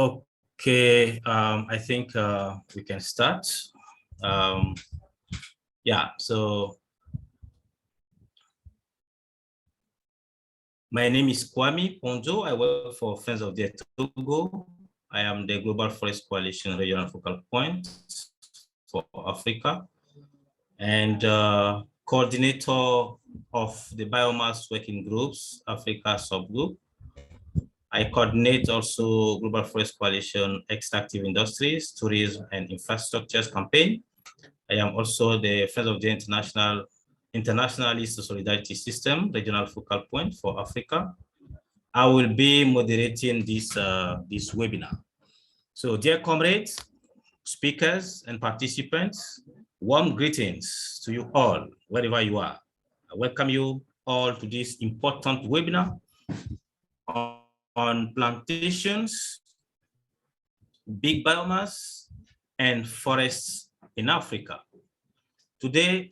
Okay, I think we can start. Yeah, so my name is Kwame Ponjo. I work for Friends of the Togo. I am the Global Forest Coalition Regional Focal Point for Africa and coordinator of the Biomass Working Groups, Africa Subgroup. I coordinate also Global Forest Coalition Extractive Industries, Tourism and Infrastructures campaign. I am also the Friends of the Internationalist Solidarity System, Regional Focal Point for Africa. I will be moderating this webinar. So dear comrades, speakers and participants, warm greetings to you all, wherever you are. I welcome you all to this important webinar on plantations, big biomass, and forests in Africa. Today,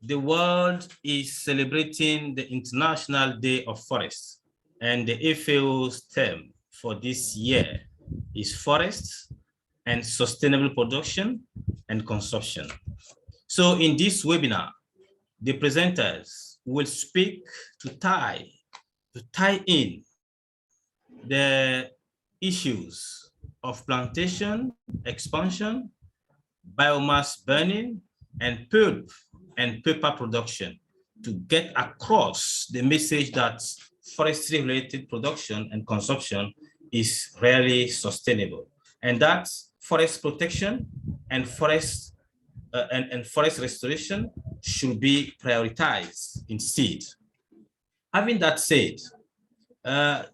the world is celebrating the International Day of Forests, and the FAO's theme for this year is forests and sustainable production and consumption. So in this webinar, the presenters will speak to tie in the issues of plantation expansion, biomass burning, and pulp and paper production to get across the message that forestry-related production and consumption is really sustainable, and that forest protection and forest restoration should be prioritized instead. Having that said,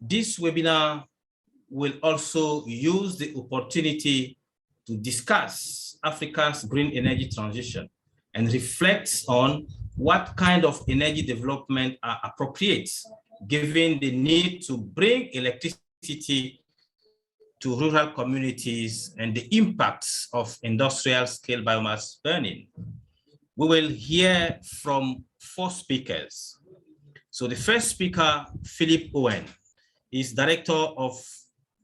this webinar will also use the opportunity to discuss Africa's green energy transition and reflect on what kind of energy development are appropriate given the need to bring electricity to rural communities and the impacts of industrial scale biomass burning. We will hear from 4 speakers. So the first speaker, Philip Owen, is director of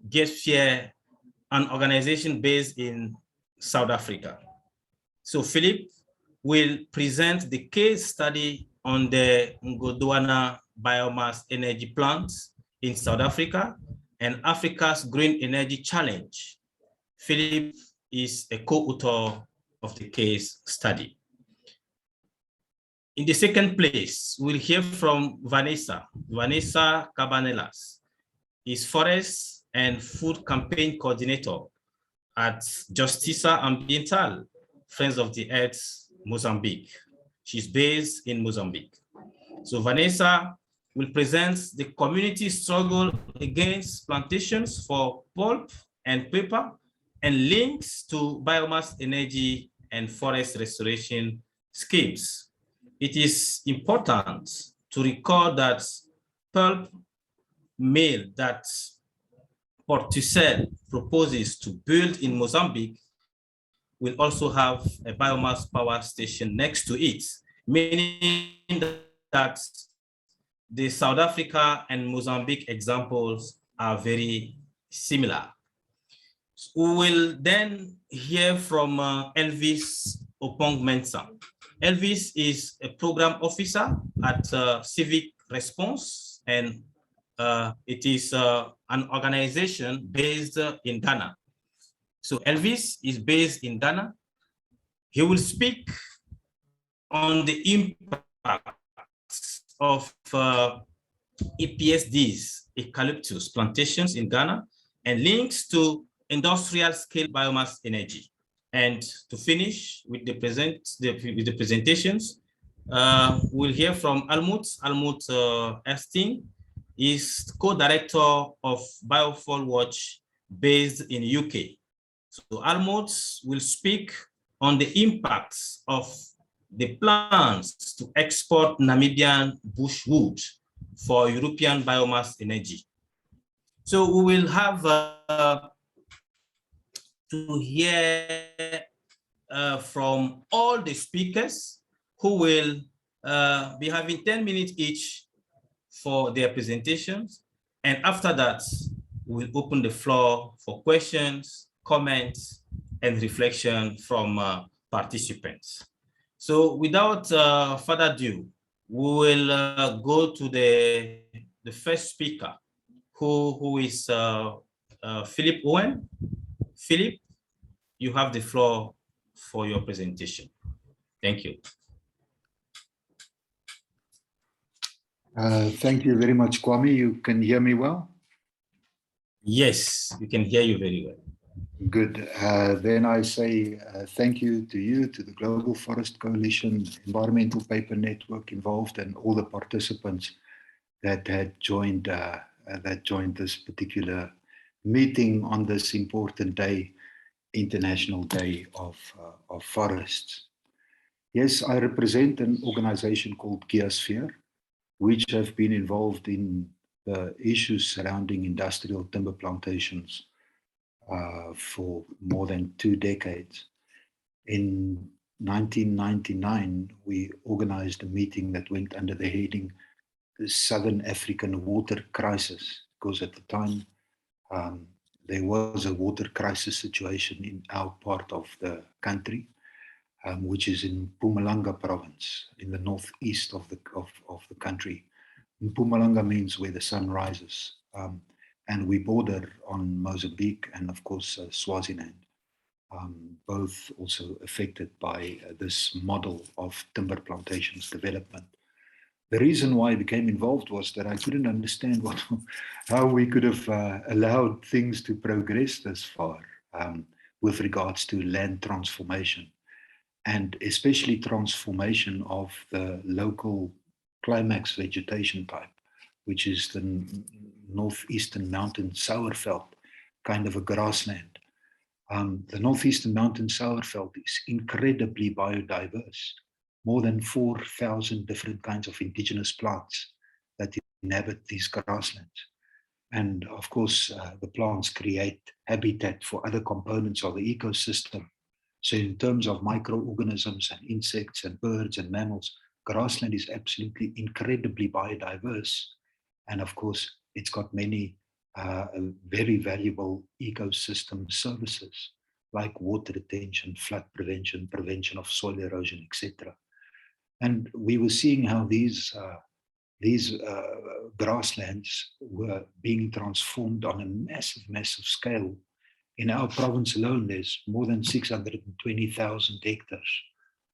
GESFIER, an organization based in South Africa. So Philip will present the case study on the Ngodwana Biomass Energy Plant in South Africa and Africa's Green Energy Challenge. Philip is a co-author of the case study. In the second place, we'll hear from Vanessa Cabanelas, is Forest and Food Campaign Coordinator at Justiça Ambiental, Friends of the Earth, Mozambique. She's based in Mozambique. So Vanessa will present the community struggle against plantations for pulp and paper and links to biomass energy and forest restoration schemes. It is important to recall that pulp mill that Portucel proposes to build in Mozambique will also have a biomass power station next to it, meaning that the South Africa and Mozambique examples are very similar. We will then hear from Elvis Opong-Mensah. Elvis is a program officer at Civic Response, and it is an organization based in Ghana. So Elvis is based in Ghana. He will speak on the impact of APSC's eucalyptus plantations in Ghana and links to industrial scale biomass energy. And to finish with the presentations, we'll hear from Almut Esting, is co-director of Biofuel Watch based in UK. So Almut will speak on the impacts of the plans to export Namibian bushwood for European biomass energy. So we will have to hear from all the speakers who will be having 10 minutes each for their presentations. And after that, we'll open the floor for questions, comments, and reflection from participants. So without further ado, we will go to the first speaker, who is Philip Owen. Philip, you have the floor for your presentation. Thank you. Thank you very much, Kwame. You can hear me well? Yes, we can hear you very well. Good. Then I say thank you, to the Global Forest Coalition, Environmental Paper Network involved, and all the participants that had joined this particular meeting on this important day, International Day of Forests. Yes, I represent an organization called Geosphere, which have been involved in the issues surrounding industrial timber plantations for more than 2 decades. In 1999, we organized a meeting that went under the heading the Southern African Water Crisis, because at the time there was a water crisis situation in our part of the country, which is in Mpumalanga province, in the northeast of the country. Mpumalanga means where the sun rises, and we border on Mozambique and of course Swaziland, both also affected by this model of timber plantations development. The reason why I became involved was that I couldn't understand how we could have allowed things to progress this far with regards to land transformation, and especially transformation of the local climax vegetation type, which is the northeastern mountain sauerveld, kind of a grassland. The northeastern mountain sauerveld is incredibly biodiverse, more than 4,000 different kinds of indigenous plants that inhabit these grasslands. And of course, the plants create habitat for other components of the ecosystem. So in terms of microorganisms and insects and birds and mammals, grassland is absolutely incredibly biodiverse. And of course, it's got many very valuable ecosystem services like water retention, flood prevention, prevention of soil erosion, etc. And we were seeing how these grasslands were being transformed on a massive, massive scale. In our province alone, there's more than 620,000 hectares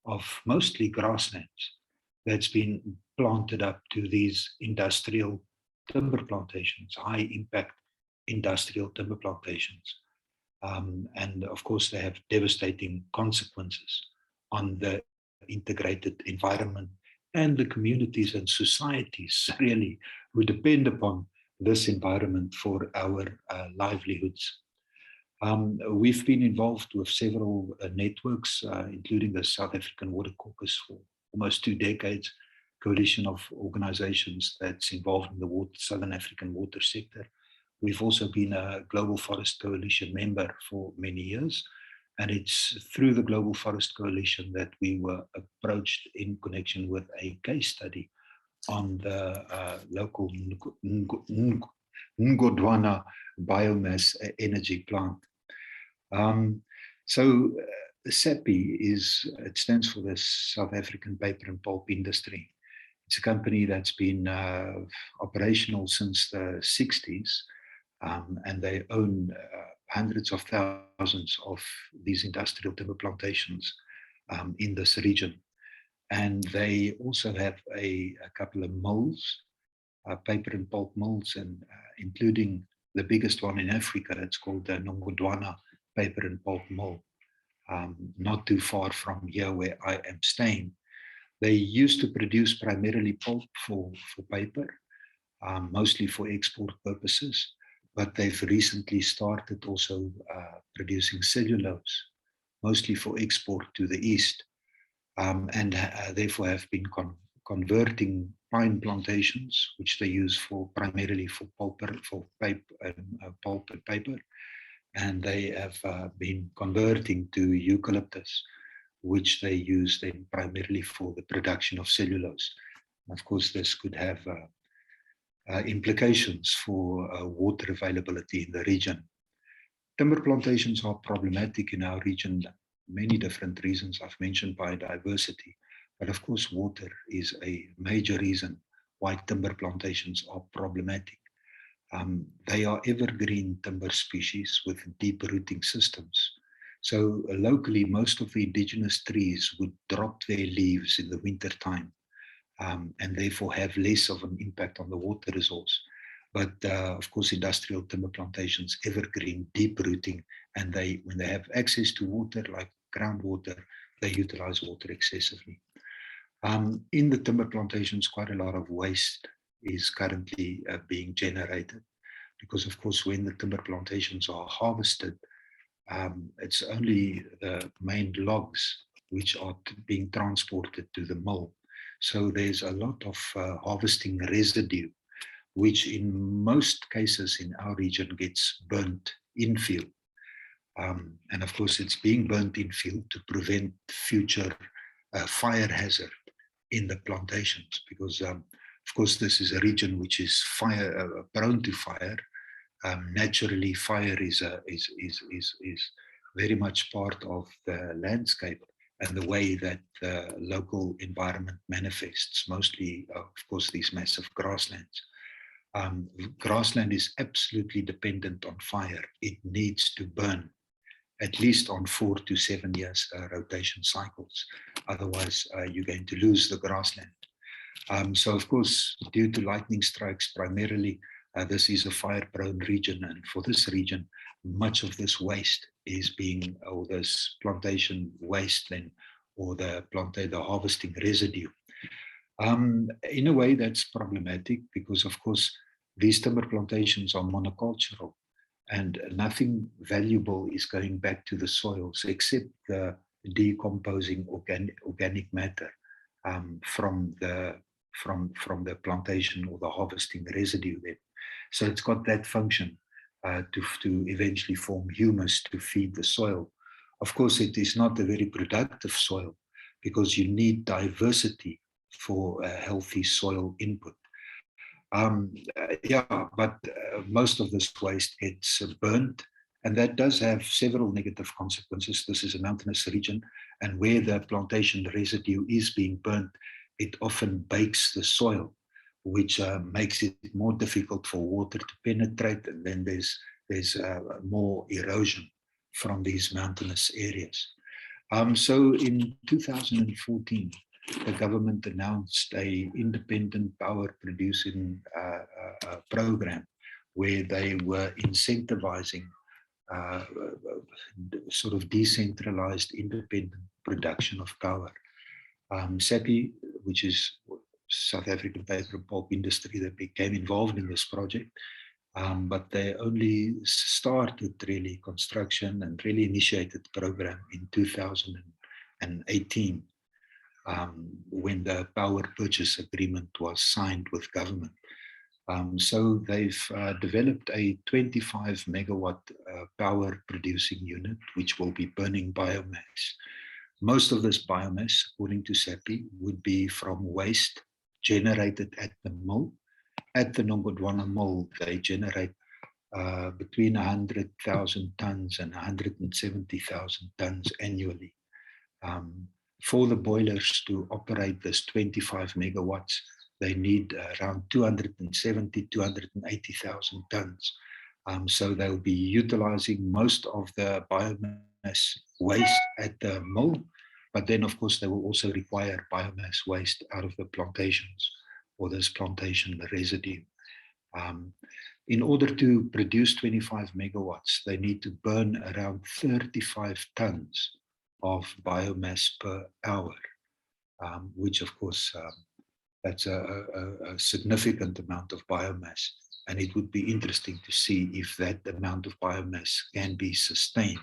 of mostly grasslands that's been planted up to these industrial timber plantations, high impact industrial timber plantations. And of course, they have devastating consequences on the integrated environment and the communities and societies really who depend upon this environment for our livelihoods. We've been involved with several networks, including the South African Water Caucus for almost 2 decades, coalition of organizations that's involved in the Southern African water sector. We've also been a Global Forest Coalition member for many years, and it's through the Global Forest Coalition that we were approached in connection with a case study on the local Ngodwana Biomass Energy Plant. So Sepi it stands for the South African Paper and Pulp Industry. It's a company that's been operational since the 60s, and they own hundreds of thousands of these industrial timber plantations in this region. And they also have a couple of mills, paper and pulp mills, and including the biggest one in Africa that's called the Ngodwana Paper and Pulp Mill, not too far from here where I am staying. They used to produce primarily pulp for paper, mostly for export purposes, but they've recently started also producing cellulose, mostly for export to the east, and therefore have been converting pine plantations, which they use primarily for pulp and paper, and they have been converting to eucalyptus, which they use then primarily for the production of cellulose. And of course, this could have implications for water availability in the region. Timber plantations are problematic in our region, many different reasons. I've mentioned biodiversity, but of course water is a major reason why timber plantations are problematic. They are evergreen timber species with deep rooting systems. So locally, most of the indigenous trees would drop their leaves in the winter time, and therefore have less of an impact on the water resource. But of course, industrial timber plantations, evergreen, deep rooting, and when they have access to water, like groundwater, they utilize water excessively. In the timber plantations, quite a lot of waste is currently being generated, because of course, when the timber plantations are harvested, it's only the main logs which are being transported to the mill. So there's a lot of harvesting residue, which in most cases in our region gets burnt in field. And of course, it's being burnt in field to prevent future fire hazard in the plantations, because of course, this is a region which is prone to fire. Naturally, fire is very much part of the landscape and the way that the local environment manifests, mostly, of course, these massive grasslands. Grassland is absolutely dependent on fire. It needs to burn at least on 4 to 7 years rotation cycles. Otherwise, you're going to lose the grassland. So of course, due to lightning strikes primarily, this is a fire-prone region, and for this region, much of this waste is or this plantation waste then, or the harvesting residue. In a way, that's problematic because, of course, these timber plantations are monocultural, and nothing valuable is going back to the soils except the decomposing organic matter from the plantation or the harvesting residue there. So it's got that function to eventually form humus to feed the soil. Of course, it is not a very productive soil because you need diversity for a healthy soil input. But most of this waste gets burnt, and that does have several negative consequences. This is a mountainous region, and where the plantation residue is being burnt, it often bakes the soil, which makes it more difficult for water to penetrate, and then there's more erosion from these mountainous areas. So in 2014, the government announced an independent power producing program where they were incentivizing sort of decentralized independent production of power. Sepi, which is South African paper and pulp industry, that became involved in this project, but they only started really construction and really initiated the program in 2018. When the power purchase agreement was signed with government. So they've developed a 25 megawatt power producing unit, which will be burning biomass. Most of this biomass, according to Sepi, would be from waste generated at the mill. At the Ngodwana mill, they generate between 100,000 tons and 170,000 tons annually. For the boilers to operate this 25 megawatts, they need around 270, 280,000 tons. So they'll be utilizing most of the biomass waste at the mill, but then of course they will also require biomass waste out of the plantations or this plantation residue. In order to produce 25 megawatts, they need to burn around 35 tons of biomass per hour, which of course, that's a significant amount of biomass. And it would be interesting to see if that amount of biomass can be sustained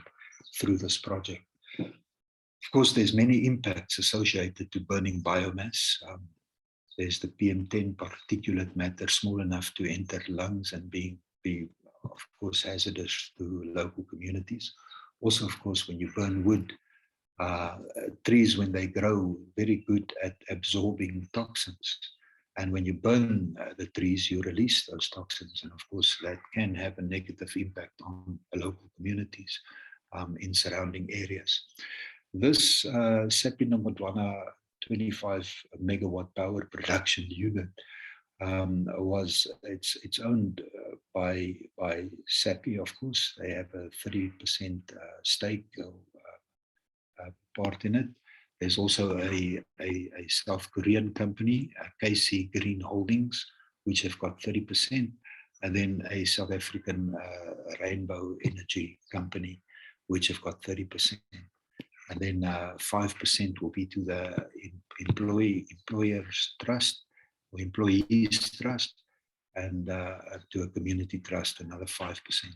through this project. Of course, there's many impacts associated to burning biomass. There's the PM10 particulate matter, small enough to enter lungs and be of course, hazardous to local communities. Also, of course, when you burn wood, trees, when they grow, very good at absorbing toxins. And when you burn the trees, you release those toxins. And of course, that can have a negative impact on local communities in surrounding areas. This Sepi Ngodwana 25 megawatt power production unit it's owned by Sepi, of course. They have a 30% stake part in it. There's also a South Korean company, KC Green Holdings, which have got 30%, and then a South African Rainbow Energy company, which have got 30%. And then 5% will be to the employers trust or employees trust, and to a community trust, another 5%.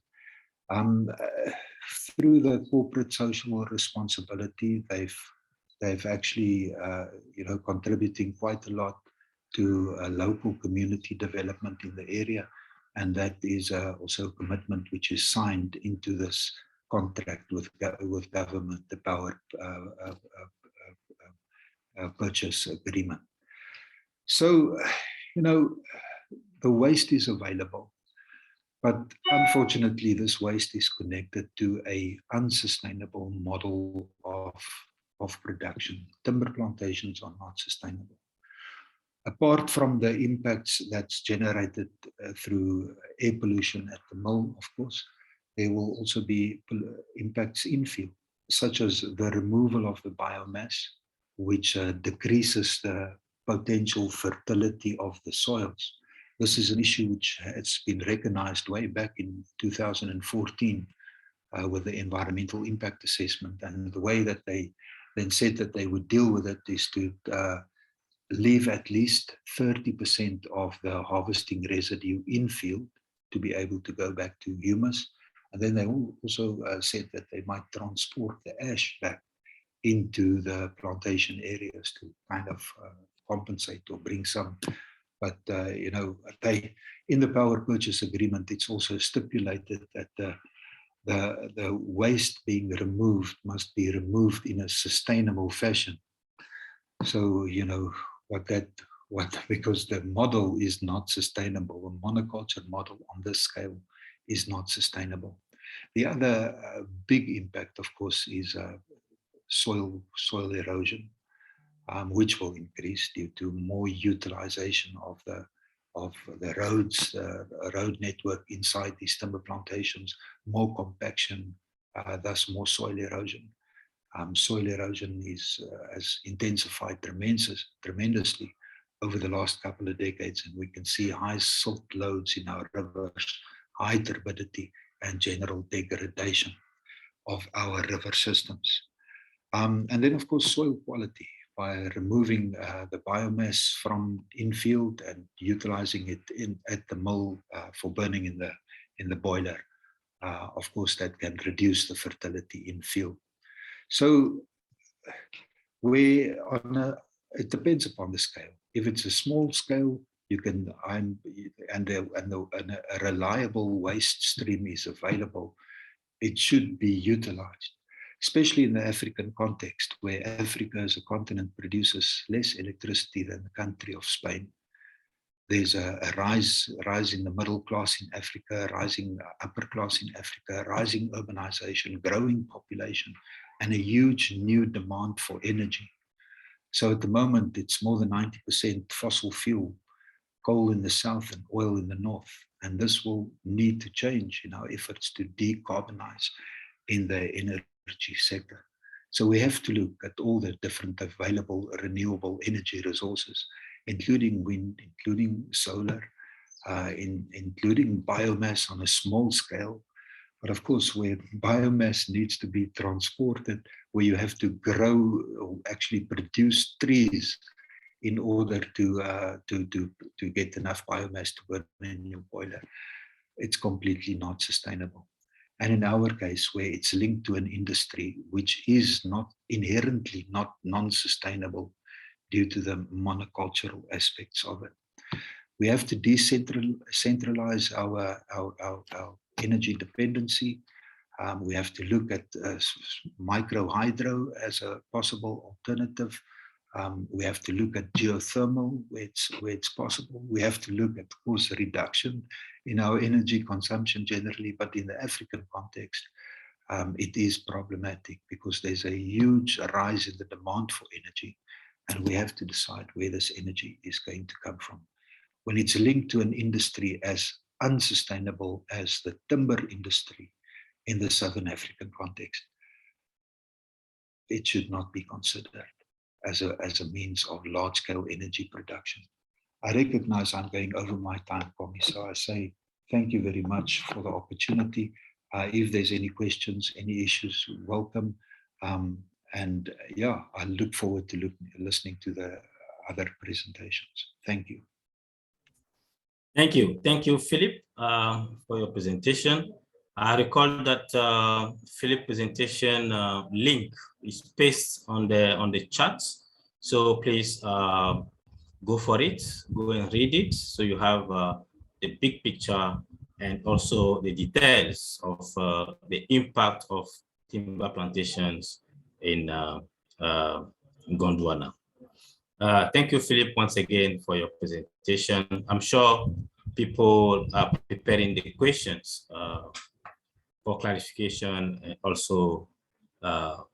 Through the corporate social responsibility, they've actually contributing quite a lot to local community development in the area, and that is also a commitment which is signed into this contract with government, the power purchase agreement. So, the waste is available, but unfortunately, this waste is connected to a unsustainable model of production. Timber plantations are not sustainable. Apart from the impacts that's generated through air pollution at the mill, of course, there will also be impacts in field, such as the removal of the biomass, which decreases the potential fertility of the soils. This is an issue which has been recognized way back in 2014 with the environmental impact assessment, and the way that they then said that they would deal with it is to leave at least 30% of the harvesting residue in field to be able to go back to humus. And then they also said that they might transport the ash back into the plantation areas to kind of compensate or bring some. But, in the power purchase agreement, it's also stipulated that the waste being removed must be removed in a sustainable fashion. So, because the model is not sustainable, the monoculture model on this scale is not sustainable. The other big impact, of course, is soil erosion, which will increase due to more utilization of the roads, road network inside these timber plantations, more compaction, thus more soil erosion. Soil erosion has intensified tremendously over the last couple of decades, and we can see high silt loads in our rivers, high turbidity, and general degradation of our river systems. And then, of course, soil quality, by removing the biomass from infield and utilizing it at the mill for burning in the boiler. Of course, that can reduce the fertility in field. So it depends upon the scale. If it's a small scale, you can, and a reliable waste stream is available, it should be utilized, especially in the African context, where Africa as a continent produces less electricity than the country of Spain. There's a rise in the middle class in Africa, rising upper class in Africa, rising urbanization, growing population, and a huge new demand for energy. So at the moment, it's more than 90% fossil fuel, coal in the south and oil in the north. And this will need to change in our efforts to decarbonize in the energy sector. So we have to look at all the different available renewable energy resources, including wind, including solar, including biomass on a small scale. But of course, where biomass needs to be transported, where you have to grow or actually produce trees in order to get enough biomass to burn in your boiler, it's completely not sustainable. And in our case, where it's linked to an industry which is not inherently not non-sustainable due to the monocultural aspects of it. We have to decentralize our energy dependency. We have to look at micro hydro as a possible alternative We have to look at geothermal where it's possible. We have to look at, of course, reduction in our energy consumption generally, but in the African context, it is problematic because there's a huge rise in the demand for energy, and we have to decide where this energy is going to come from. When it's linked to an industry as unsustainable as the timber industry in the Southern African context, it should not be considered as a means of large-scale energy production. I recognize I'm going over my time, Kwame, so I say thank you very much for the opportunity. If there's any questions, any issues, welcome. And yeah, I look forward to listening to the other presentations. Thank you. Thank you. Thank you, Philip, for your presentation. I recall that Philip's presentation link is pasted on the chat. So please go for it, go and read it. So you have the big picture and also the details of the impact of timber plantations in Gondwana. Thank you, Philip, once again for your presentation. I'm sure people are preparing the questions for clarification and also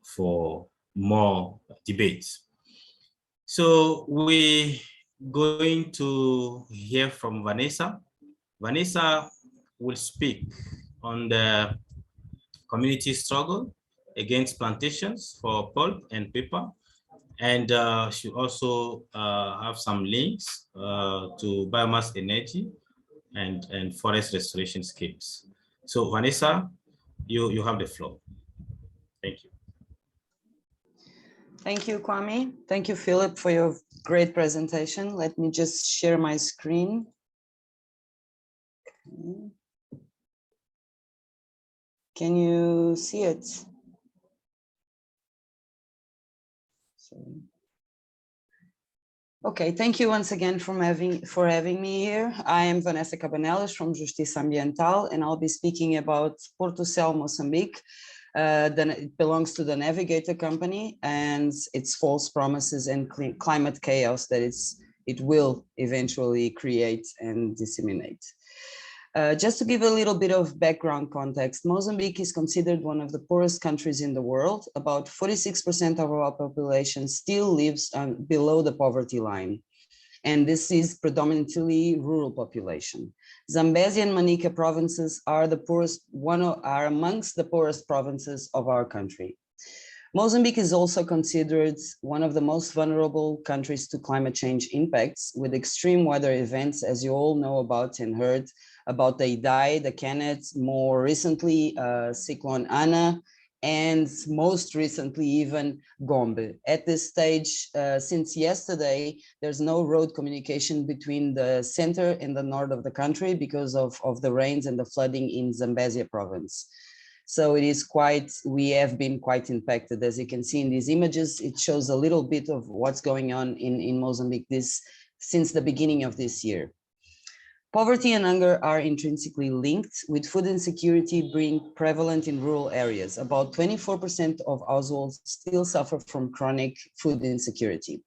for more debates. So we're going to hear from Vanessa. Vanessa will speak on the community struggle against plantations for pulp and paper. And she also have some links to biomass energy and forest restoration schemes. So Vanessa, you have the floor. Thank you. Thank you, Kwame. Thank you, Philip, for your great presentation. Let me just share my screen. Okay. Can you see it? Sorry. Okay, thank you once again for having me here. I am Vanessa Cabanelas from Justiça Ambiental, and I'll be speaking about Porto Cel, Mozambique. It belongs to the Navigator company and its false promises and climate chaos that it will eventually create and disseminate. Just to give a little bit of background context, Mozambique is considered one of the poorest countries in the world. About 46% of our population still lives below the poverty line. And this is predominantly rural population. Zambezi and Manica provinces are amongst the poorest provinces of our country. Mozambique is also considered one of the most vulnerable countries to climate change impacts, with extreme weather events, as you all know about and heard about the Idai, the Kenneth, more recently Cyclone Ana, and most recently even Gombe. At this stage, since yesterday, there's no road communication between the center and the north of the country because of the rains and the flooding in Zambezi province. So we have been quite impacted. As you can see in these images, it shows a little bit of what's going on in Mozambique since the beginning of this year. Poverty and hunger are intrinsically linked, with food insecurity being prevalent in rural areas. About 24% of households still suffer from chronic food insecurity.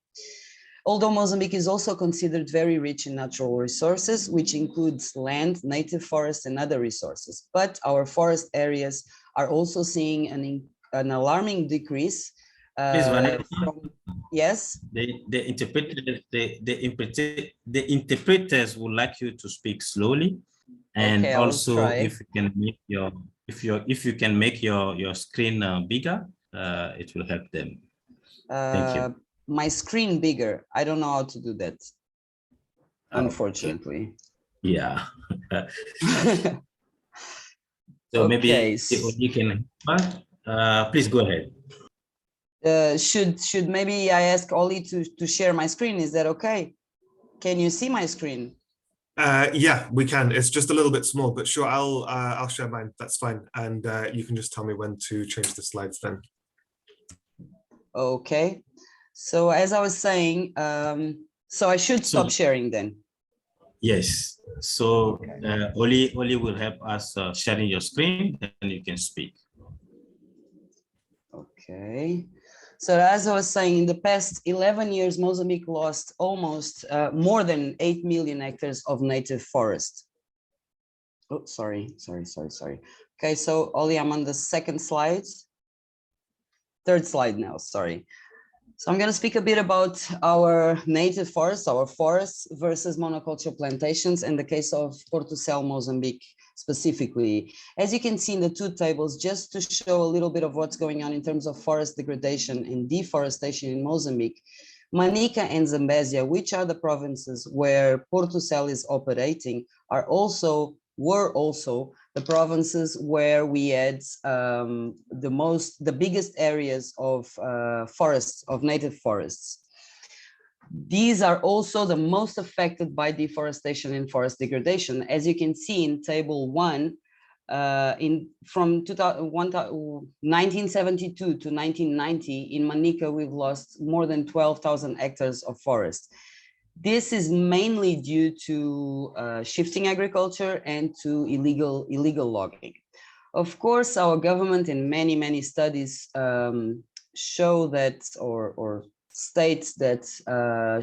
Although Mozambique is also considered very rich in natural resources, which includes land, native forests, and other resources, but our forest areas are also seeing an alarming decrease. Please, Vanessa. Yes. The interpreters would like you to speak slowly, and okay, also if you can make your screen bigger, it will help them. Thank you. My screen bigger. I don't know how to do that, unfortunately. Yeah. So okay. Maybe you can. Please go ahead. Should maybe I ask Oli to share my screen? Is that okay? Can you see my screen? Yeah, we can. It's just a little bit small, but sure, I'll share mine. That's fine, and you can just tell me when to change the slides then. Okay. So as I was saying, so I should stop sharing then. Yes. So Oli will help us sharing your screen, and you can speak. Okay. So as I was saying, in the past 11 years, Mozambique lost almost more than 8 million hectares of native forest. Oh, sorry. Okay, so Oli, I'm on the second slide. Third slide now, sorry. So I'm going to speak a bit about our native forests, our forests versus monoculture plantations in the case of Portucel, Mozambique specifically. As you can see in the two tables, just to show a little bit of what's going on in terms of forest degradation and deforestation in Mozambique, Manica and Zambezia, which are the provinces where Portucel is operating, were also the provinces where we had the biggest areas of forests, of native forests. These are also the most affected by deforestation and forest degradation. As you can see in table 1, from 1972 to 1990, in Manica, we've lost more than 12,000 hectares of forest. This is mainly due to shifting agriculture and to illegal logging. Of course, our government in many studies show that or states that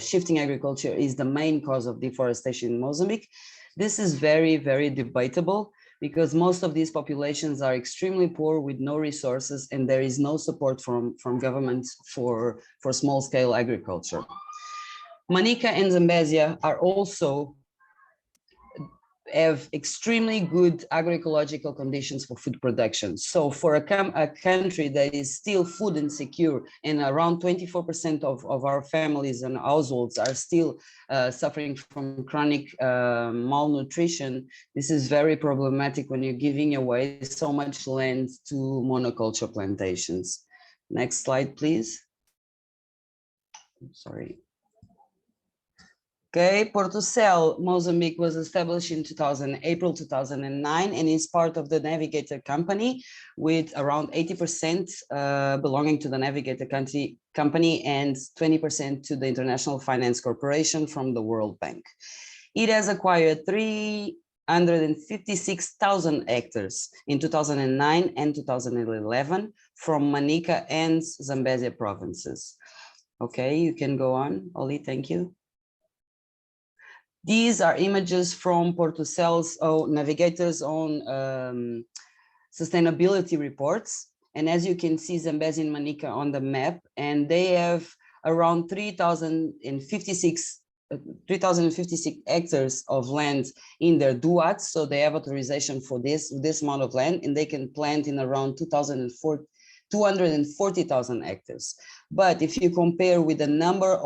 shifting agriculture is the main cause of deforestation in Mozambique. This is very debatable because most of these populations are extremely poor with no resources, and there is no support from government for small-scale agriculture. Manica and Zambezia are also have extremely good agroecological conditions for food production. So for a country that is still food insecure, and around 24% of our families and households are still suffering from chronic malnutrition, this is very problematic when you're giving away so much land to monoculture plantations. Next slide, please. Sorry. Okay, Portucel, Mozambique was established in April 2009, and is part of the Navigator company with around 80% belonging to the Navigator company and 20% to the International Finance Corporation from the World Bank. It has acquired 356,000 hectares in 2009 and 2011 from Manica and Zambezia provinces. Okay, you can go on, Oli, thank you. These are images from Portucel's Navigator's own sustainability reports. And as you can see, Zambezia and Manica on the map, and they have around 3,056 hectares of land in their duats. So they have authorization for this amount of land, and they can plant in around 240,000 hectares. But if you compare with the number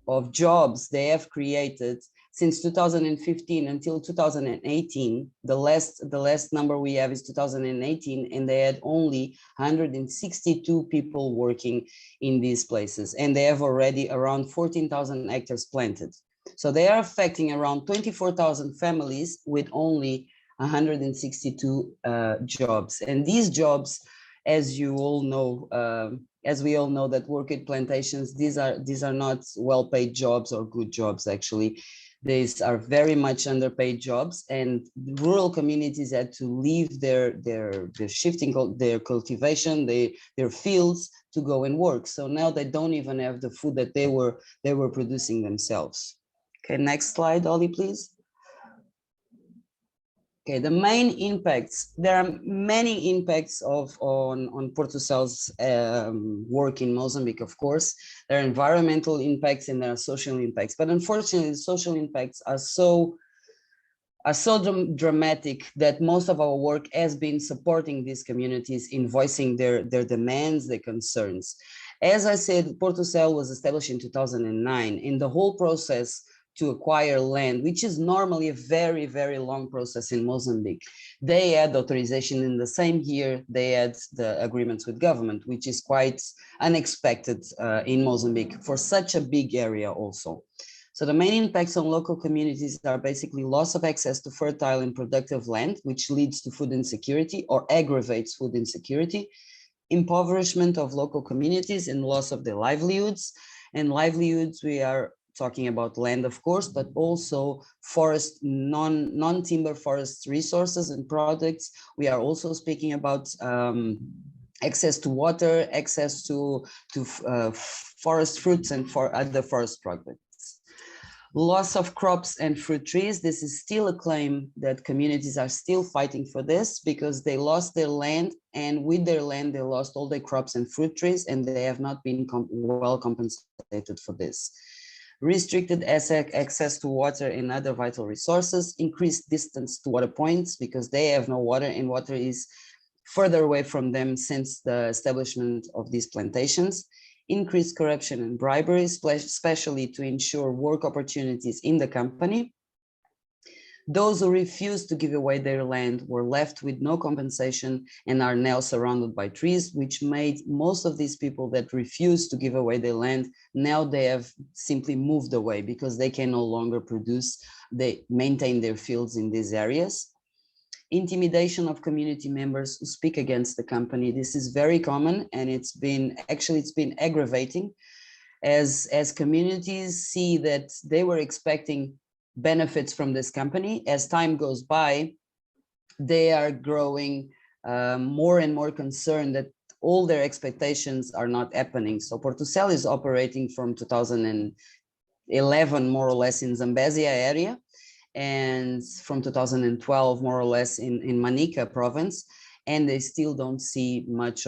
of jobs they have created since 2015 until 2018, the last number we have is 2018, and they had only 162 people working in these places, and they have already around 14,000 hectares planted. So they are affecting around 24,000 families with only 162 jobs. And these jobs, as you all know, as we all know that work at plantations, these are not well-paid jobs or good jobs. Actually, these are very much underpaid jobs, and rural communities had to leave their cultivation, their fields to go and work. So now they don't even have the food that they were producing themselves. Okay, next slide, Oli, please. Okay, the main impacts, there are many impacts on Portucel's work in Mozambique, of course. There are environmental impacts and there are social impacts, but unfortunately the social impacts are so dramatic that most of our work has been supporting these communities in voicing their demands, their concerns. As I said, Portucel was established in 2009. In the whole process to acquire land, which is normally a very, very long process in Mozambique, they had authorization in the same year they had the agreements with government, which is quite unexpected in Mozambique for such a big area also. So the main impacts on local communities are basically loss of access to fertile and productive land, which leads to food insecurity or aggravates food insecurity, impoverishment of local communities and loss of their livelihoods. And livelihoods, we are talking about land, of course, but also forest, non-timber forest resources and products. We are also speaking about access to water, access to forest fruits and for other forest products. Loss of crops and fruit trees. This is still a claim that communities are still fighting for this because they lost their land, and with their land, they lost all their crops and fruit trees, and they have not been well compensated for this. Restricted access to water and other vital resources, increased distance to water points because they have no water, and water is further away from them since the establishment of these plantations. Increased corruption and bribery, especially to ensure work opportunities in the company. Those who refused to give away their land were left with no compensation and are now surrounded by trees, which made most of these people that refused to give away their land, now they have simply moved away because they can no longer produce, they maintain their fields in these areas. Intimidation of community members who speak against the company. This is very common, and it's been aggravating as communities see that they were expecting benefits from this company. As time goes by, they are growing more and more concerned that all their expectations are not happening. So Portucel is operating from 2011, more or less, in Zambezia area, and from 2012 more or less in Manica province, and they still don't see much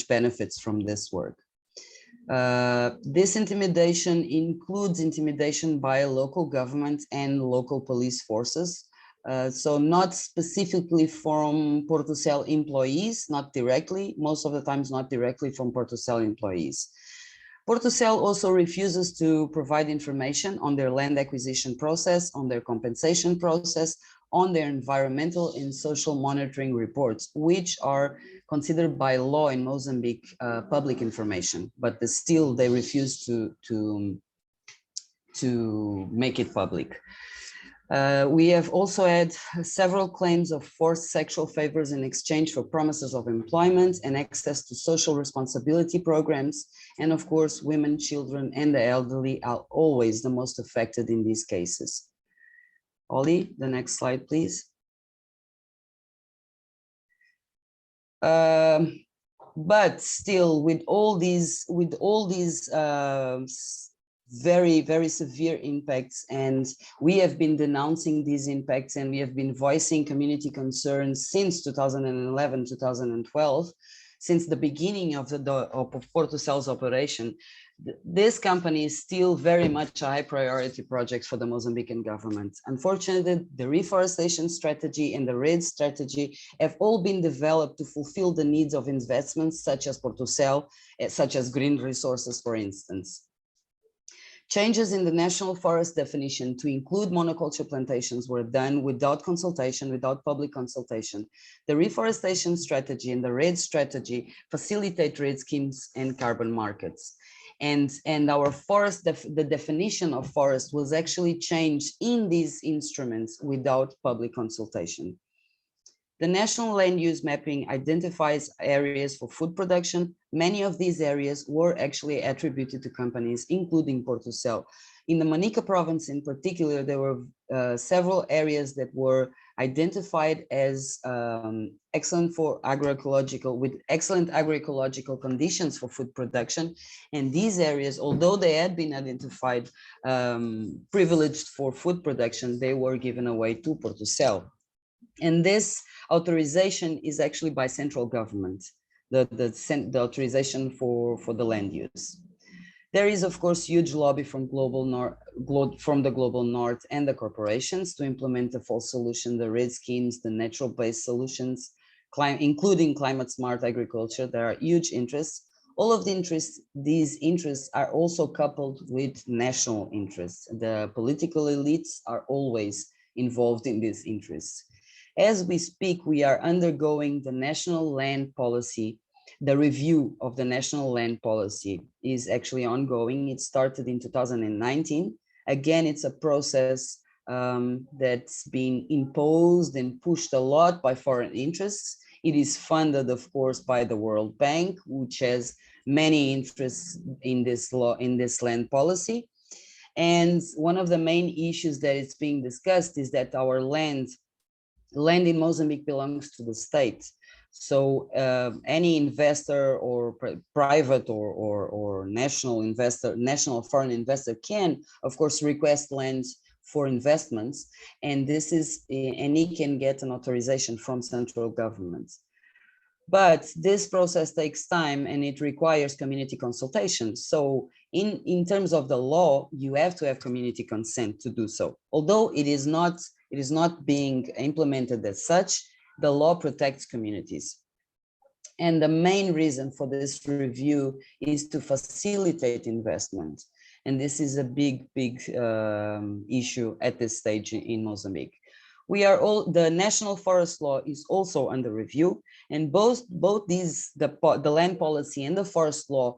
benefits from this work. This intimidation includes intimidation by local government and local police forces. So not specifically from Portucel employees, not directly, most of the times not directly from Portucel employees. Portucel also refuses to provide information on their land acquisition process, on their compensation process, on their environmental and social monitoring reports, which are considered by law in Mozambique public information, but still they refuse to make it public. We have also had several claims of forced sexual favors in exchange for promises of employment and access to social responsibility programs. And of course, women, children, and the elderly are always the most affected in these cases. Ollie, the next slide, please. But still, with all these very, very severe impacts, and we have been denouncing these impacts, and we have been voicing community concerns since 2011, 2012, since the beginning of Portucel's operation. This company is still very much a high priority project for the Mozambican government. Unfortunately, the reforestation strategy and the RED strategy have all been developed to fulfill the needs of investments such as Portucel, such as green resources, for instance. Changes in the national forest definition to include monoculture plantations were done without consultation, without public consultation. The reforestation strategy and the RED strategy facilitate RED schemes and carbon markets. And our forest, the definition of forest was actually changed in these instruments without public consultation. The national land use mapping identifies areas for food production. Many of these areas were actually attributed to companies, including Portucel. In the Manica province in particular, there were several areas that were identified as excellent for agroecological, with excellent agroecological conditions for food production. And these areas, although they had been identified privileged for food production, they were given away to Portucel. And this authorization is actually by central government, the authorization for the land use. There is, of course, huge lobby from the global north and the corporations to implement the full solution, the RED schemes, the natural-based solutions, including climate smart agriculture. There are huge interests. All of these interests are also coupled with national interests. The political elites are always involved in these interests. As we speak, we are undergoing the national land policy. The review of the national land policy is actually ongoing. It started in 2019. Again, it's a process that's been imposed and pushed a lot by foreign interests. It is funded, of course, by the World Bank, which has many interests in this land policy. And one of the main issues that is being discussed is that our land in Mozambique belongs to the state. So any investor or private or national investor, national foreign investor can, of course, request lands for investments, and this is, and he can get an authorization from central governments. But this process takes time and it requires community consultation. So in terms of the law, you have to have community consent to do so. Although it is not being implemented as such, the law protects communities. And the main reason for this review is to facilitate investment. And this is a big issue at this stage in Mozambique. We are all, the national forest law is also under review, and both these, the land policy and the forest law,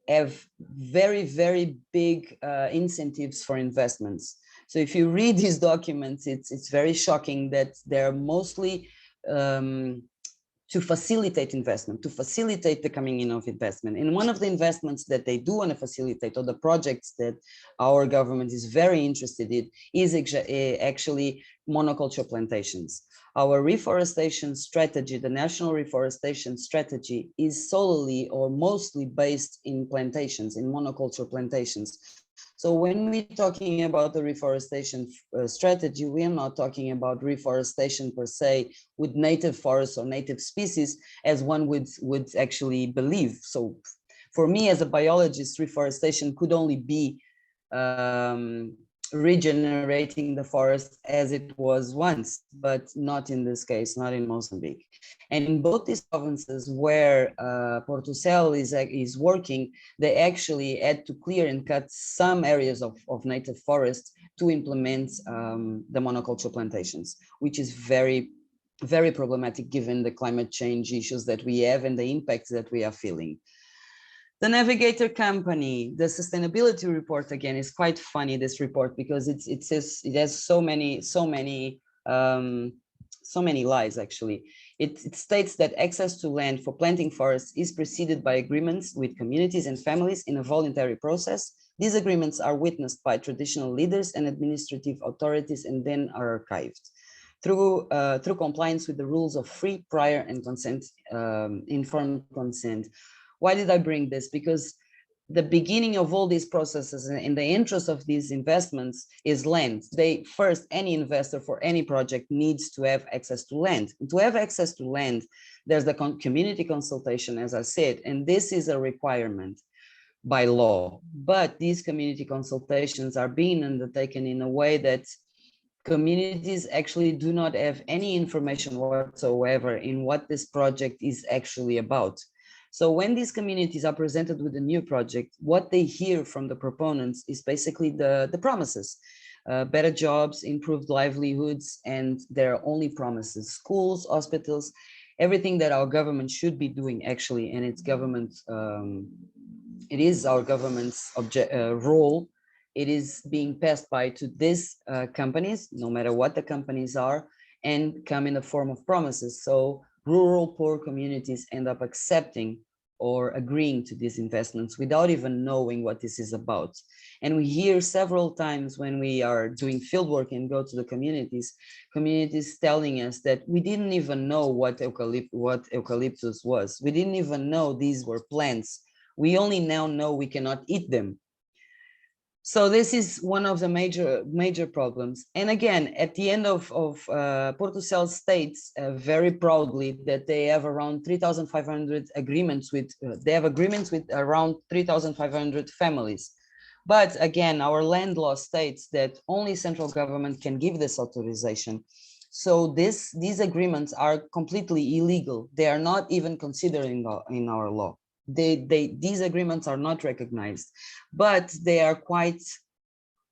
have very big incentives for investments. So if you read these documents, it's very shocking that they're mostly to facilitate investment, to facilitate the coming in of investment. And one of the investments that they do want to facilitate, or the projects that our government is very interested in, is actually monoculture plantations. Our reforestation strategy, the national reforestation strategy, is solely or mostly based in plantations, in monoculture plantations. So when we're talking about the reforestation strategy, we are not talking about reforestation per se with native forests or native species, as one would actually believe. So for me as a biologist, reforestation could only be regenerating the forest as it was once, but not in this case, not in Mozambique. And in both these provinces where Portucel is working, they actually had to clear and cut some areas of native forest to implement the monoculture plantations, which is very problematic given the climate change issues that we have and the impacts that we are feeling. The Navigator company, the sustainability report, again, is quite funny, this report, because it has so many lies, actually. It states that access to land for planting forests is preceded by agreements with communities and families in a voluntary process. These agreements are witnessed by traditional leaders and administrative authorities and then are archived through compliance with the rules of free, prior, and informed consent. Why did I bring this? Because the beginning of all these processes in the interest of these investments is land. First, any investor for any project needs to have access to land. And to have access to land, there's the community consultation, as I said, and this is a requirement by law. But these community consultations are being undertaken in a way that communities actually do not have any information whatsoever in what this project is actually about. So when these communities are presented with a new project, what they hear from the proponents is basically the promises, better jobs, improved livelihoods, and their only promises, schools, hospitals, everything that our government should be doing actually, and it's government, it is our government's role. It is being passed by to these companies, no matter what the companies are, and come in the form of promises. So rural poor communities end up accepting or agreeing to these investments without even knowing what this is about. And we hear several times when we are doing fieldwork and go to the communities telling us that we didn't even know what eucalyptus was. We didn't even know these were plants. We only now know we cannot eat them. So this is one of the major problems. And again, at the end of Portucel states very proudly that they have around 3,500 agreements with, they have agreements with around 3,500 families. But again, our land law states that only central government can give this authorization. So these agreements are completely illegal. They are not even considered in our law. These agreements are not recognized, but they are quite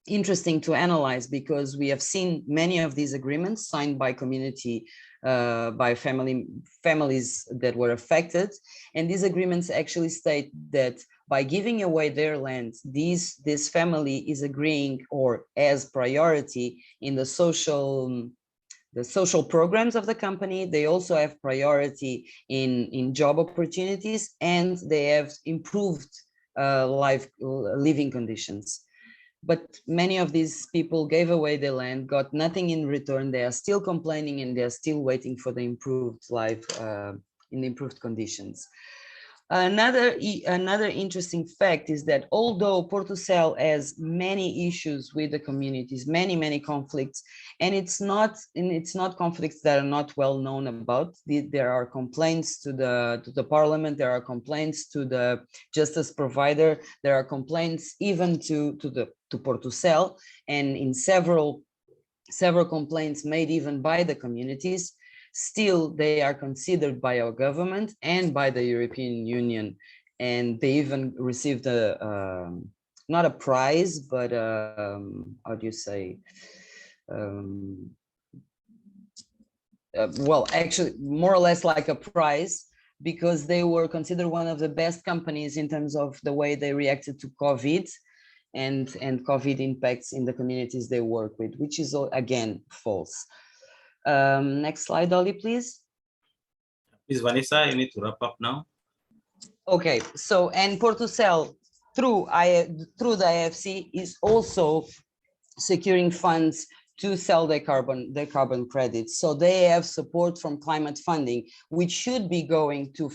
interesting to analyze because we have seen many of these agreements signed by community, by families that were affected. And these agreements actually state that by giving away their land, this family is agreeing or as priority in the social programs of the company. They also have priority in job opportunities, and they have improved living conditions. but many of these people gave away their land, got nothing in return. They are still complaining and they're still waiting for the improved life in improved conditions. Another interesting fact is that although Portucel has many issues with the communities, many conflicts, and it's not conflicts that are not well known about. There are complaints to the parliament, there are complaints to the justice provider, there are complaints even to Portucel, and in several complaints made even by the communities. Still, they are considered by our government and by the European Union, and they even received not a prize, but how do you say? Well, actually, more or less like a prize, because they were considered one of the best companies in terms of the way they reacted to COVID and COVID impacts in the communities they work with, which is again false. Next slide, Dolly, please. Please, Vanessa, you need to wrap up now. Okay, so and Portucel through the APSC is also securing funds to sell their carbon credits. So they have support from climate funding, which should be going to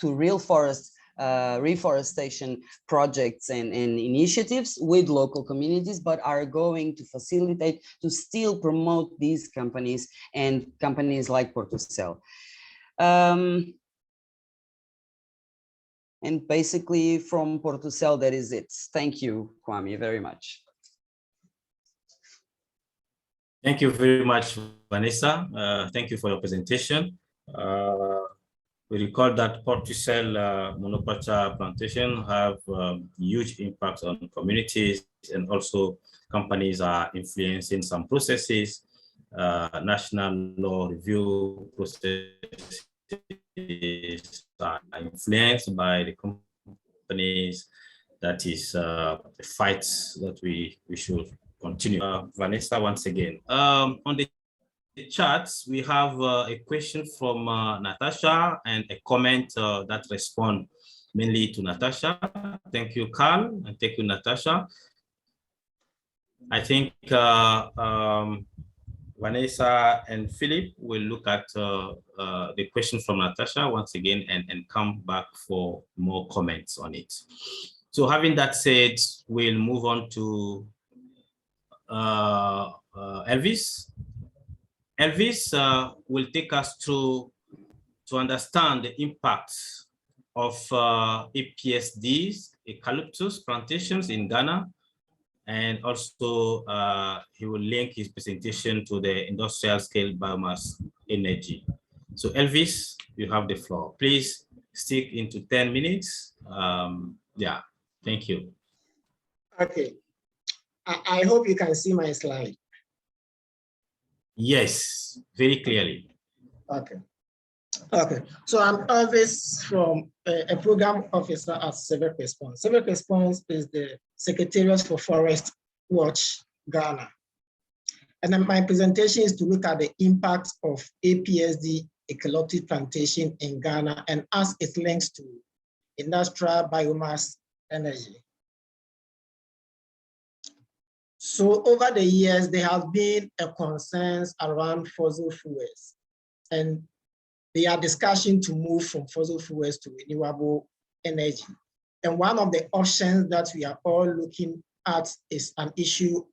real forest reforestation projects and initiatives with local communities, but are going to facilitate, to still promote these companies and companies like Portucel. And basically from Portucel, that is it. Thank you, Kwame, very much. Thank you very much, Vanessa. Thank you for your presentation. We recall that Portucel monoculture plantation have huge impact on communities, and also companies are influencing some processes. National law review processes are influenced by the companies. That is a fight that we should continue. Vanessa, once again. On the charts, we have a question from Natasha and a comment that responds mainly to Natasha. Thank you, Carl, and thank you, Natasha. I think Vanessa and Philip will look at the question from Natasha once again and come back for more comments on it. So having that said, we'll move on to Elvis. Elvis will take us through to understand the impact of APSDs, eucalyptus plantations in Ghana, and also he will link his presentation to the industrial scale biomass energy. So Elvis, you have the floor. Please stick into 10 minutes. Yeah, thank you. Okay, I hope you can see my slide. Yes, very clearly. Okay. Okay. So I'm Elvis from a program officer at Civic Response. Civic Response is the Secretariat for Forest Watch Ghana. And then my presentation is to look at the impact of APSD eucalyptus plantation in Ghana and as it links to industrial biomass energy. So over the years, there has been a consensus around fossil fuels, and there are discussions to move from fossil fuels to renewable energy. And one of the options that we are all looking at is an issue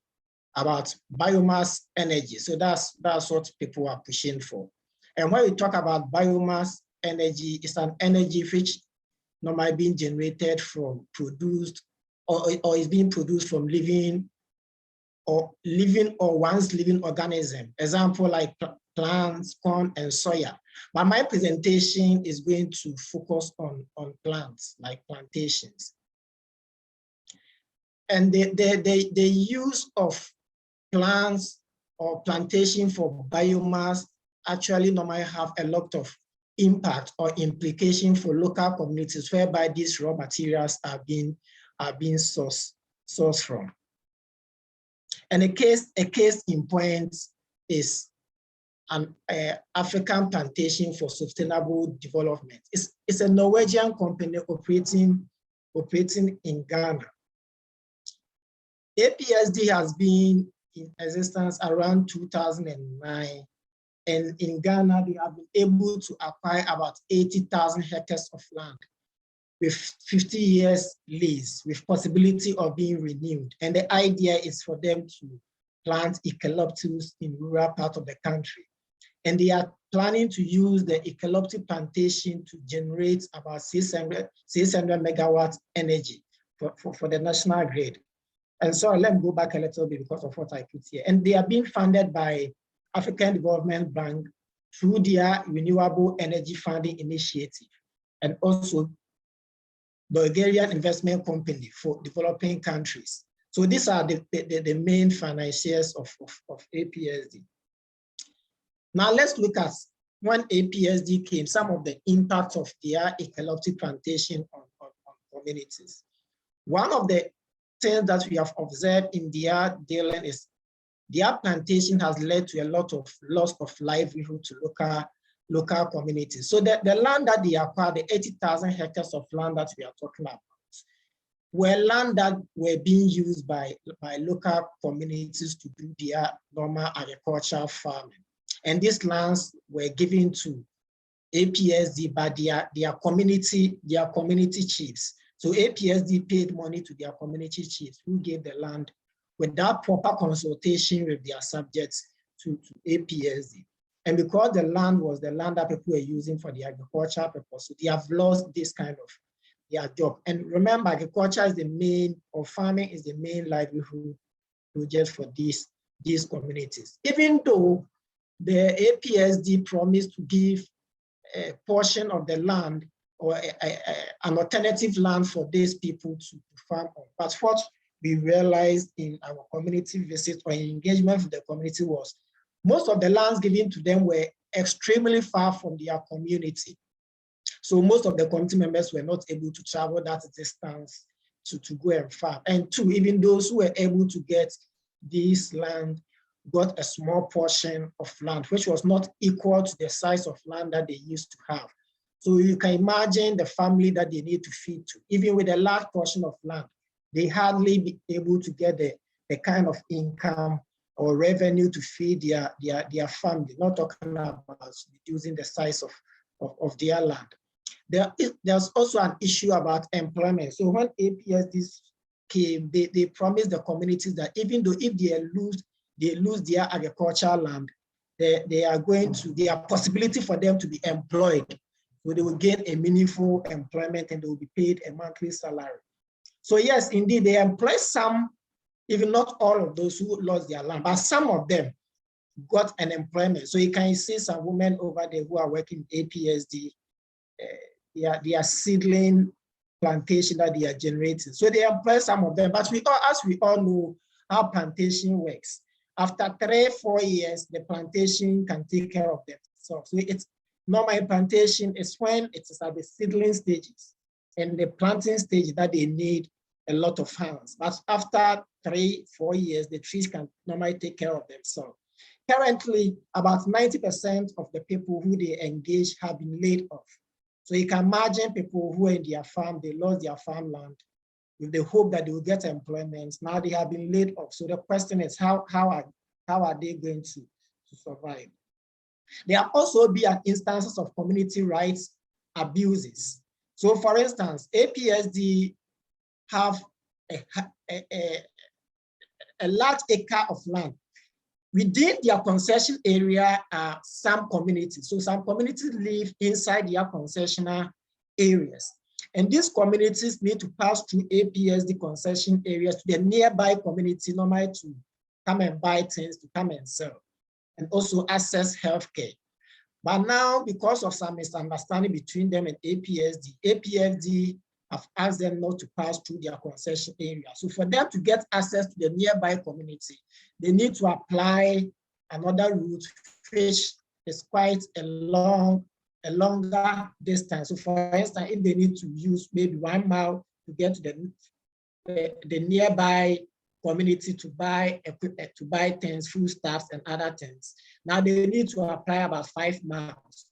about biomass energy. So that's what people are pushing for. And when we talk about biomass energy, it's an energy which normally being generated from produced or is being produced from living or once living organism. Example like plants, corn, and soya. But my presentation is going to focus on plants like plantations. And the use of plants or plantation for biomass actually normally have a lot of impact or implication for local communities whereby these raw materials are being sourced from. And a case in point is an African plantation for sustainable development. It's a Norwegian company operating in Ghana. APSD has been in existence around 2009. And in Ghana, they have been able to acquire about 80,000 hectares of land with 50 years lease, with possibility of being renewed. And the idea is for them to plant eucalyptus in rural part of the country. And they are planning to use the eucalyptus plantation to generate about 600 megawatt energy for the national grid. And so let me go back a little bit because of what I put here. And they are being funded by African Development Bank through their Renewable Energy Funding Initiative, and also Bulgarian Investment Company for developing countries. So these are the main financiers of APSD. Now let's look at when APSD came, some of the impacts of their eucalyptus plantation on communities. One of the things that we have observed in their dealing is their plantation has led to a lot of loss of livelihood to local communities. So the land that they acquired, the 80,000 hectares of land that we are talking about, were land that were being used by local communities to do their normal agricultural farming. And these lands were given to APSD by their community chiefs. So APSD paid money to their community chiefs who gave the land without proper consultation with their subjects to APSD. And because the land was the land that people were using for the agricultural purpose, so they have lost this kind of their job. And remember, agriculture is the main, or farming is the main livelihood project for these communities. Even though the APSD promised to give a portion of the land or an alternative land for these people to farm on. But what we realized in our community visits or engagement with the community was most of the lands given to them were extremely far from their community. So most of the community members were not able to travel that distance to go and farm. And two, even those who were able to get this land got a small portion of land, which was not equal to the size of land that they used to have. So you can imagine the family that they need to feed to. Even with a large portion of land, they hardly be able to get the kind of income or revenue to feed their family, not talking about reducing the size of their land. There's also an issue about employment. So when APSD came, they promised the communities that even though if they lose their agricultural land, they are going to, there are possibility for them to be employed. So they will gain a meaningful employment and they will be paid a monthly salary. So yes, indeed, they employ some, even not all of those who lost their land, but some of them got an employment. So you can see some women over there who are working APSD, they are seedling plantation that they are generating. So they employ some of them, but as we all know how plantation works, after 3-4 years, the plantation can take care of themselves. So it's normal plantation is when it is at the seedling stages and the planting stage that they need a lot of hands. But after 3-4 years, the trees can normally take care of themselves. Currently, about 90% of the people who they engage have been laid off. So you can imagine people who are in their farm, they lost their farmland with the hope that they will get employment. Now they have been laid off. So the question is, how are they going to survive? There have also been instances of community rights abuses. So for instance, APSD have a large acre of land. Within their concession area are some communities. So some communities live inside their concessional areas. And these communities need to pass through APSD concession areas to the nearby community, normally to come and buy things, to come and sell, and also access healthcare. But now, because of some misunderstanding between them and APSD have asked them not to pass through their concession area. So for them to get access to the nearby community, they need to apply another route, which is quite a longer distance. So for instance, if they need to use maybe 1 mile to get to the nearby community to buy things, foodstuffs and other things, now they need to apply about 5 miles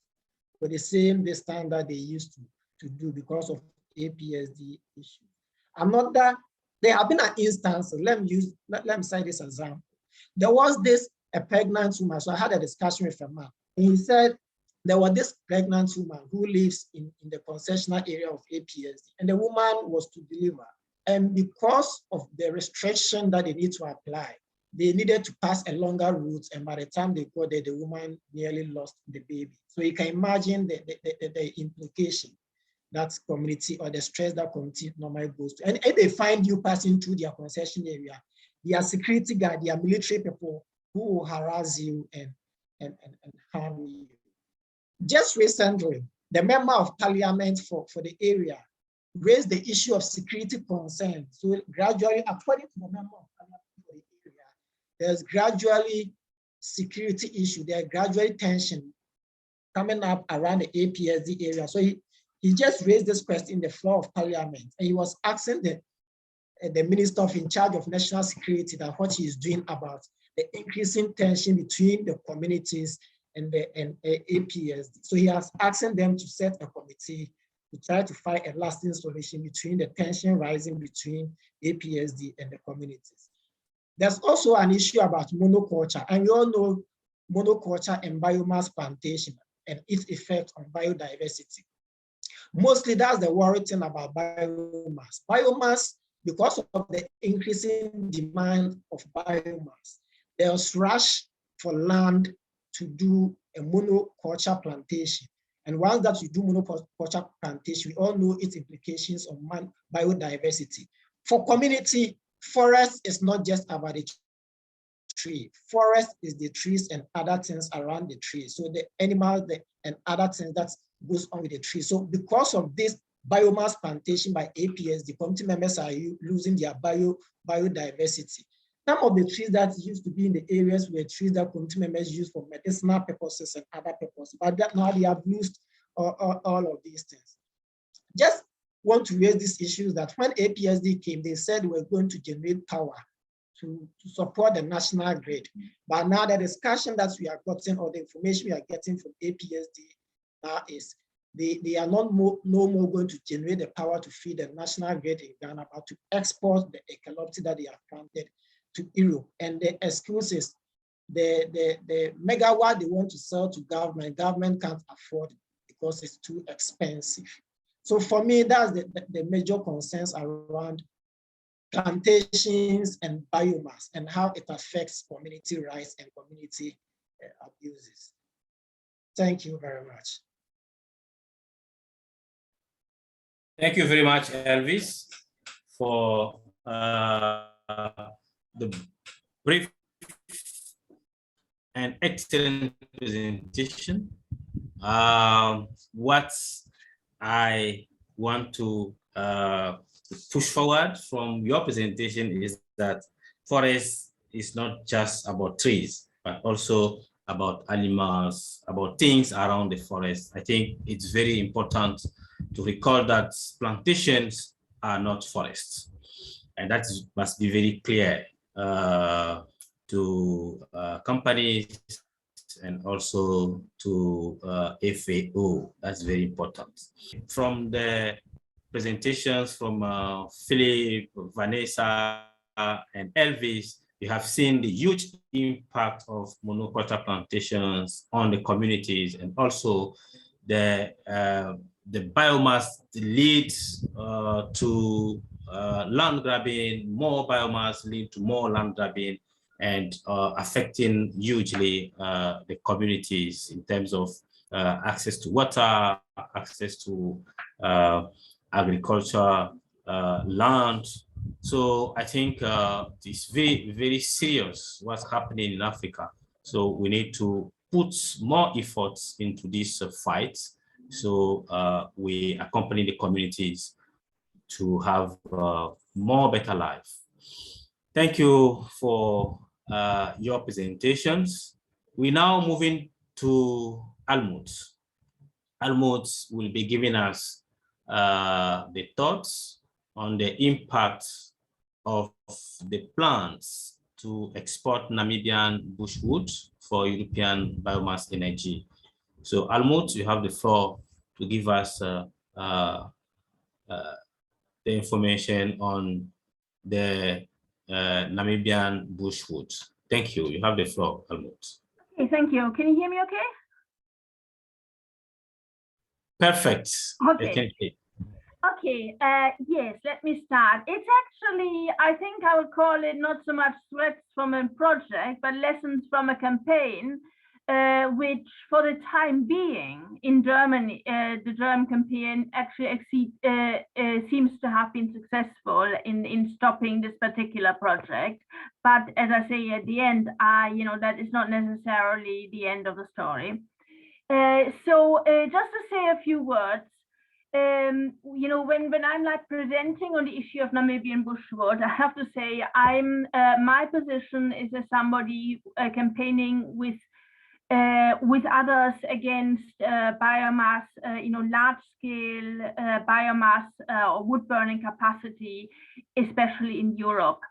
for the same distance that they used to do because of APSD issue. Another There have been an instance, let me cite this example. There was a pregnant woman, so I had a discussion with a man, and he said there was this pregnant woman who lives in the concessional area of APSC, and the woman was to deliver. And because of the restriction that they need to apply, they needed to pass a longer route, and by the time they got there, the woman nearly lost the baby. So you can imagine the implication that community, or the stress that community normally goes to. And if they find you passing through their concession area, their security guard, their military people who will harass you and harm you. Just recently, the member of parliament for the area raised the issue of security concerns. So gradually, according to the member of parliament for the area, there's gradually security issue, there's gradually tension coming up around the APSC area. So he just raised this question in the floor of parliament, and he was asking the minister in charge of national security that what he is doing about the increasing tension between the communities and APSC. So he has asked them to set a committee to try to find a lasting solution between the tension rising between APSC and the communities. There's also an issue about monoculture, and you all know monoculture and biomass plantation and its effect on biodiversity. Mostly that's the worry thing about biomass. Biomass, because of the increasing demand of biomass, there's rush for land to do a monoculture plantation. And once that you do monoculture plantation, we all know its implications on biodiversity. For community, forest is not just about the tree. Forest is the trees and other things around the tree. So the animals and other things that goes on with the tree. So because of this biomass plantation by APS, the community members are losing their biodiversity. Some of the trees that used to be in the areas were trees that community members use for medicinal purposes and other purposes, but now they have lost all of these things. Just want to raise these issues that when APSC came, they said we're going to generate power to support the national grid. But now the discussion that we are getting, or the information we are getting from APSC now is they are no more going to generate the power to feed the national grid in Ghana, but to export the eucalyptus that they have planted to Europe. And the excuse is the megawatt they want to sell to government can't afford it because it's too expensive. So for me, that's the major concerns around plantations and biomass and how it affects community rights and community abuses. Thank you very much. Thank you very much, Elvis, for the brief and excellent presentation. What I want to push forward from your presentation is that forest is not just about trees, but also about animals, about things around the forest. I think it's very important to recall that plantations are not forests. And that must be very clear to companies and also to FAO. That's very important. From the presentations from Philip, Vanessa, and Elvis, you have seen the huge impact of monoculture plantations on the communities, and also the biomass leads to land grabbing. More biomass lead to more land grabbing, and affecting hugely the communities in terms of access to water, access to agriculture, land. So I think it's very, very serious what's happening in Africa. So we need to put more efforts into this fight. So we accompany the communities to have more better life. Thank you for your presentations. We're now moving to Almut. Almut will be giving us the thoughts on the impact of the plans to export Namibian bushwood for European biomass energy. So Almut, you have the floor to give us the information on the Namibian bushwood. Thank you. You have the floor, Helmut. Okay, thank you. Can you hear me okay? Perfect. Okay. Okay, yes, let me start. It's actually, I think I would call it not so much threats from a project, but lessons from a campaign, which for the time being in Germany, the German campaign actually seems to have been successful in stopping this particular project. But as I say at the end, that is not necessarily the end of the story. So just to say a few words, when I'm like presenting on the issue of Namibian bushwood, I have to say my position is as somebody campaigning with others against biomass, large scale biomass or wood burning capacity, especially in Europe.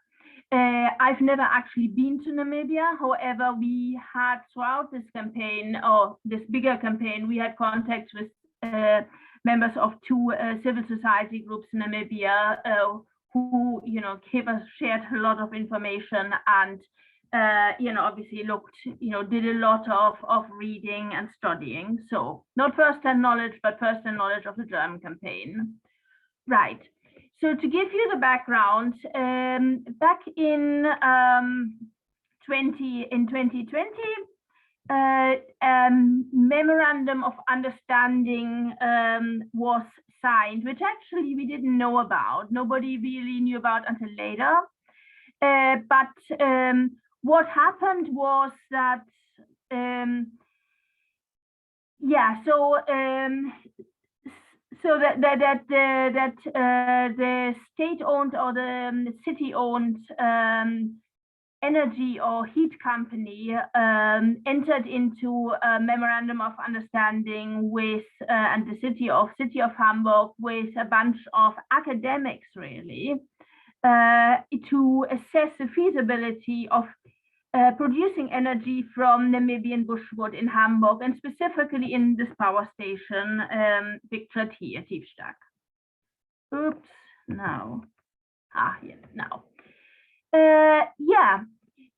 I've never actually been to Namibia. However, we had throughout this campaign, or this bigger campaign, we had contacts with members of two civil society groups in Namibia who, shared a lot of information and, obviously looked, did a lot of reading and studying. So not first-hand knowledge, but first-hand knowledge of the German campaign. Right. So to give you the background, back in 2020, memorandum of understanding was signed, which actually we didn't know about. Nobody really knew about until later. But what happened was that, the state-owned or the city-owned energy or heat company entered into a memorandum of understanding with and the city of Hamburg with a bunch of academics really to assess the feasibility of producing energy from Namibian bushwood in Hamburg, and specifically in this power station pictured here, Tiefstack. Oops, no. Here, now.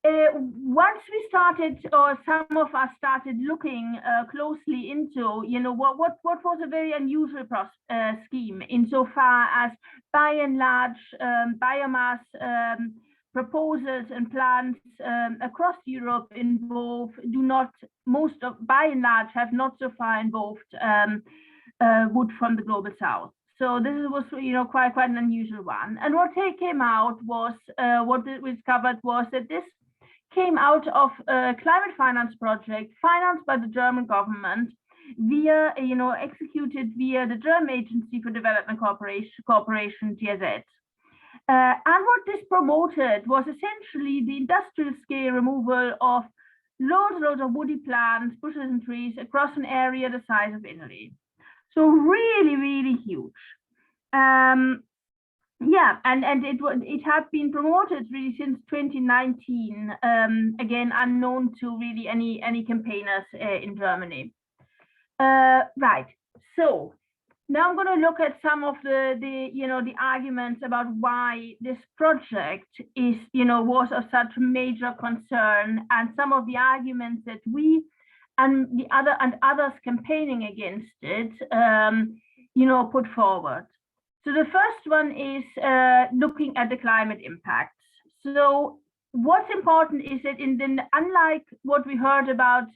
Once we started, or some of us started looking closely into, what was a very unusual scheme, insofar as by and large biomass proposals and plants across Europe by and large have not so far involved wood from the global south. So this was, quite an unusual one. And what came out was, what we discovered was that this came out of a climate finance project financed by the German government via, executed via the German Agency for Development Cooperation, GSZ. And what this promoted was essentially the industrial scale removal of loads of woody plants, bushes and trees across an area the size of Italy. So really, really huge. And it had been promoted really since 2019, again, unknown to really any campaigners in Germany. Right, so now I'm going to look at some of the arguments about why this project is, was of such major concern, and some of the arguments that we and others campaigning against it, put forward. So the first one is looking at the climate impacts. So what's important is that unlike what we heard about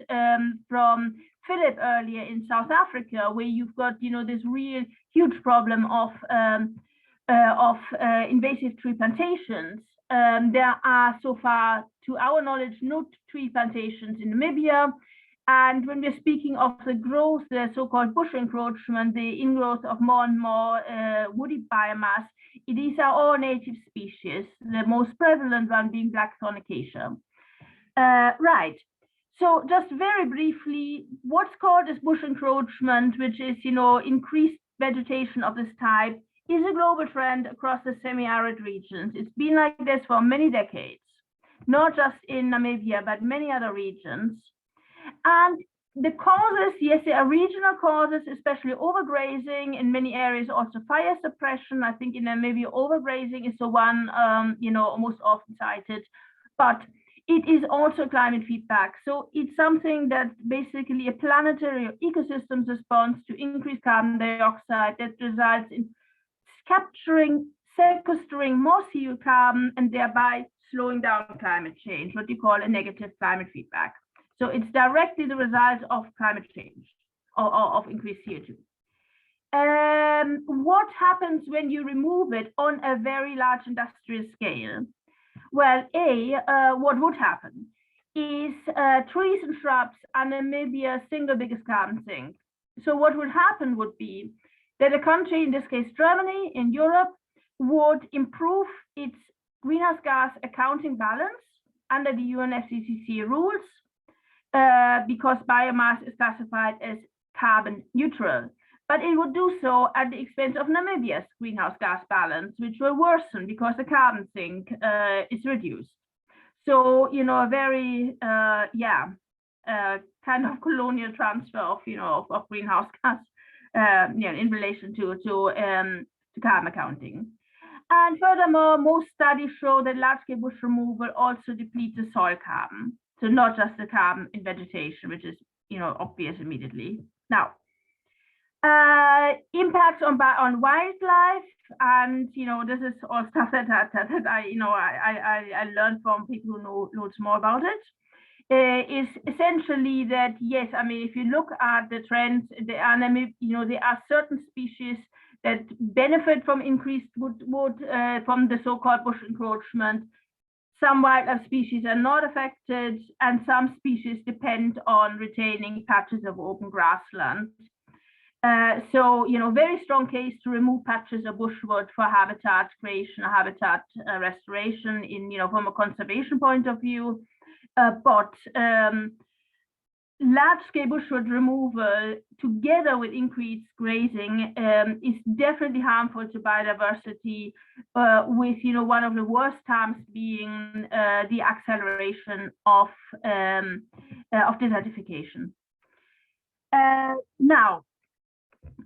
from Philip earlier in South Africa, where you've got this real huge problem of invasive tree plantations, there are so far, to our knowledge, no tree plantations in Namibia. And when we're speaking of the growth, the so-called bush encroachment, the ingrowth of more and more woody biomass, these are all native species, the most prevalent one being blackthorn acacia. Right. So just very briefly, what's called as bush encroachment, which is, increased vegetation of this type, is a global trend across the semi-arid regions. It's been like this for many decades, not just in Namibia, but many other regions. And The causes, yes, there are regional causes, especially overgrazing. In many areas, also fire suppression. I think in Namibia, overgrazing is the one, most often cited. But it is also climate feedback. So it's something that basically a planetary ecosystem's response to increased carbon dioxide that results in capturing, sequestering more CO2 carbon and thereby slowing down climate change, what you call a negative climate feedback. So it's directly the result of climate change or of increased CO2. What happens when you remove it on a very large industrial scale? Well, what would happen is trees and shrubs are Namibia's single biggest carbon sink. So what would happen would be that a country, in this case Germany in Europe, would improve its greenhouse gas accounting balance under the UNFCCC rules, because biomass is classified as carbon neutral. But it would do so at the expense of Namibia's greenhouse gas balance, which will worsen because the carbon sink is reduced. So, a very, kind of colonial transfer of, of greenhouse gas, in relation to carbon accounting. And furthermore, most studies show that large-scale bush removal also depletes the soil carbon. So not just the carbon in vegetation, which is, obvious immediately. Now, impacts on wildlife, and this is all stuff that I learned from people who know loads more about it. Is essentially that, yes, I mean, if you look at the trends, there are certain species that benefit from increased wood from the so-called bush encroachment. Some wildlife species are not affected, and some species depend on retaining patches of open grassland. So, very strong case to remove patches of bushwood for habitat creation or habitat restoration in, from a conservation point of view. But large-scale bushwood removal, together with increased grazing, is definitely harmful to biodiversity, with one of the worst harms being the acceleration of desertification. Now,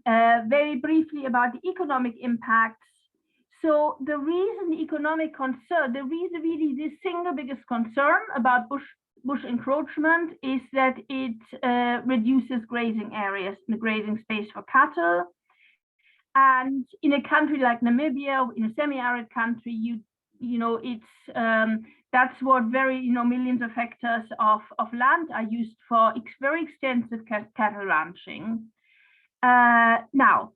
very briefly about the economic impacts. So the reason the economic concern, really the single biggest concern about bush encroachment is that it reduces grazing areas, the grazing space for cattle. And in a country like Namibia, in a semi-arid country, that's what millions of hectares of land are used for very extensive cattle ranching. Now,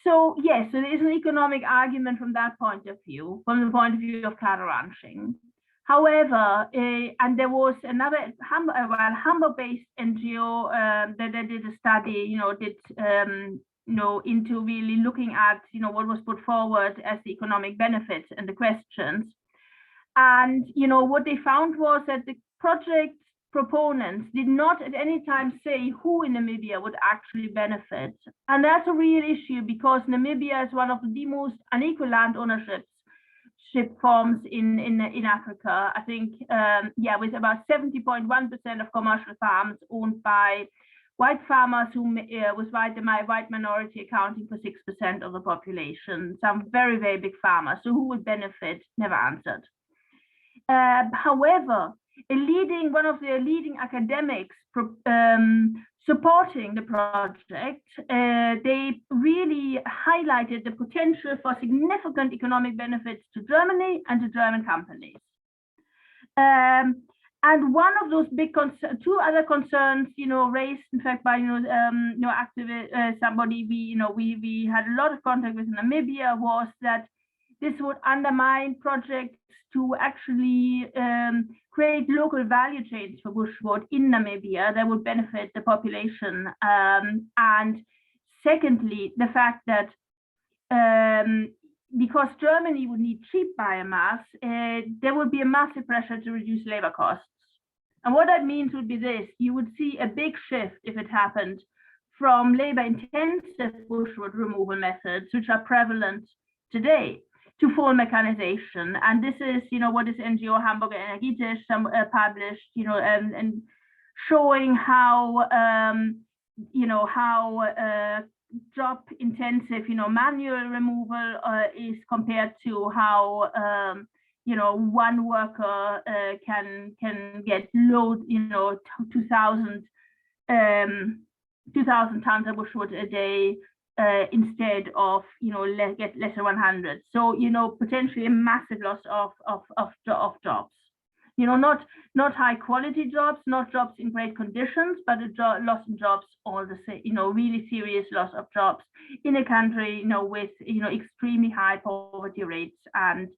so yes, so there is an economic argument from that point of view, from the point of view of cattle ranching. However, and there was another Hamburg-based NGO that did a study, into really looking at, what was put forward as the economic benefits and the questions. And, what they found was that the project proponents did not at any time say who in Namibia would actually benefit. And that's a real issue because Namibia is one of the most unequal land ownership forms in Africa. I think, with about 70.1% of commercial farms owned by white farmers, with white minority accounting for 6% of the population. Some very, very big farmers. So who would benefit? Never answered. However, one of the leading academics supporting the project, they really highlighted the potential for significant economic benefits to Germany and to German companies. And one of those big two other concerns, raised in fact by activist somebody we had a lot of contact with in Namibia, was that this would undermine projects to actually create local value chains for bushwood in Namibia that would benefit the population. And secondly, the fact that because Germany would need cheap biomass, there would be a massive pressure to reduce labor costs. And what that means would be this: you would see a big shift if it happened from labor-intensive bushwood removal methods, which are prevalent today, to full mechanization. And this is, what this NGO Hamburger Energietisch published, and showing how how job intensive manual removal is compared to how one worker can get load 2,000 tons of bushwood a day instead of get less than 100. So potentially a massive loss of jobs. Not high quality jobs, not jobs in great conditions, but a loss in jobs all the same. Really serious loss of jobs in a country with extremely high poverty rates and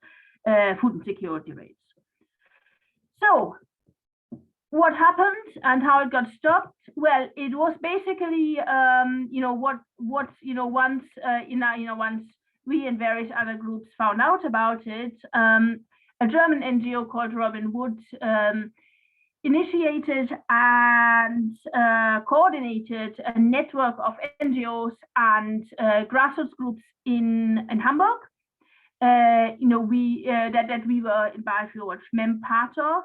food insecurity rates. So what happened and how it got stopped? Well, it was basically once we and various other groups found out about it, a German NGO called Robin Wood initiated and coordinated a network of NGOs and grassroots groups in Hamburg. That we were in Biofieldwatch part of.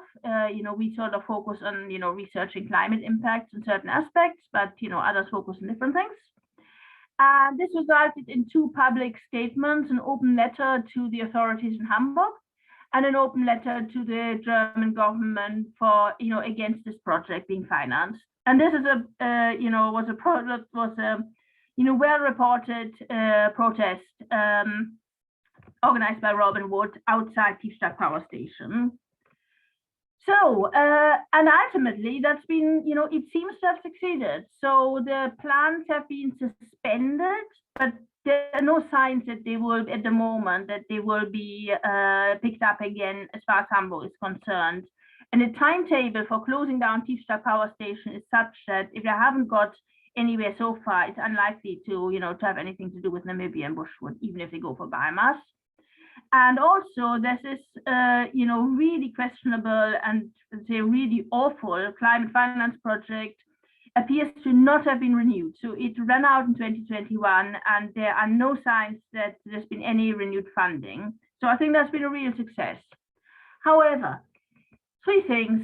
We sort of focus on researching climate impacts in certain aspects, but others focus on different things. And this resulted in 2 public statements: an open letter to the authorities in Hamburg and an open letter to the German government for against this project being financed. And this is was a well-reported protest organized by Robin Wood outside Tiefstadt Power Station. So, and ultimately that's been, it seems to have succeeded. So the plans have been suspended, but there are no signs that they will, at the moment, that they will be picked up again as far as Hamburg is concerned. And the timetable for closing down Tiefstadt Power Station is such that if they haven't got anywhere so far, it's unlikely to, to have anything to do with Namibian bushwood, even if they go for biomass. And also, this is, really questionable and say really awful climate finance project appears to not have been renewed. So it ran out in 2021, and there are no signs that there's been any renewed funding. So I think that's been a real success. However, 3 things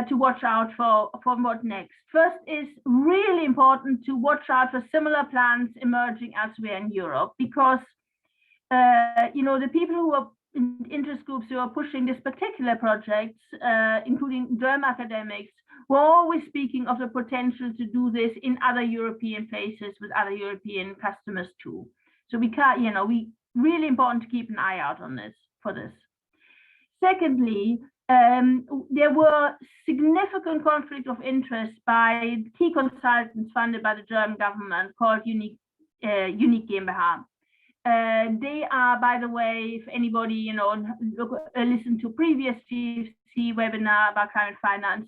to watch out for what next. First is really important to watch out for similar plans emerging elsewhere in Europe, because the people who are interest groups who are pushing this particular project, including German academics, were always speaking of the potential to do this in other European places with other European customers too. So we can't, we really important to keep an eye out on this for this. Secondly, there were significant conflict of interest by key consultants funded by the German government called Unique GmbH. They are, by the way, if anybody listen to previous GFC webinar about climate finance,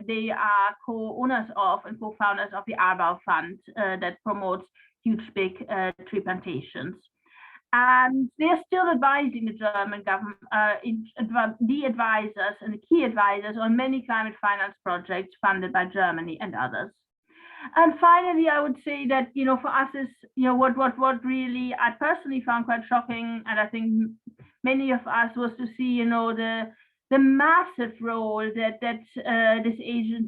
they are co-owners of and co-founders of the Arbau Fund that promotes huge big tree plantations. And they're still advising the German government, the advisors and the key advisors on many climate finance projects funded by Germany and others. And finally, I would say that, for us is, what really I personally found quite shocking, and I think many of us, was to see, the massive role that this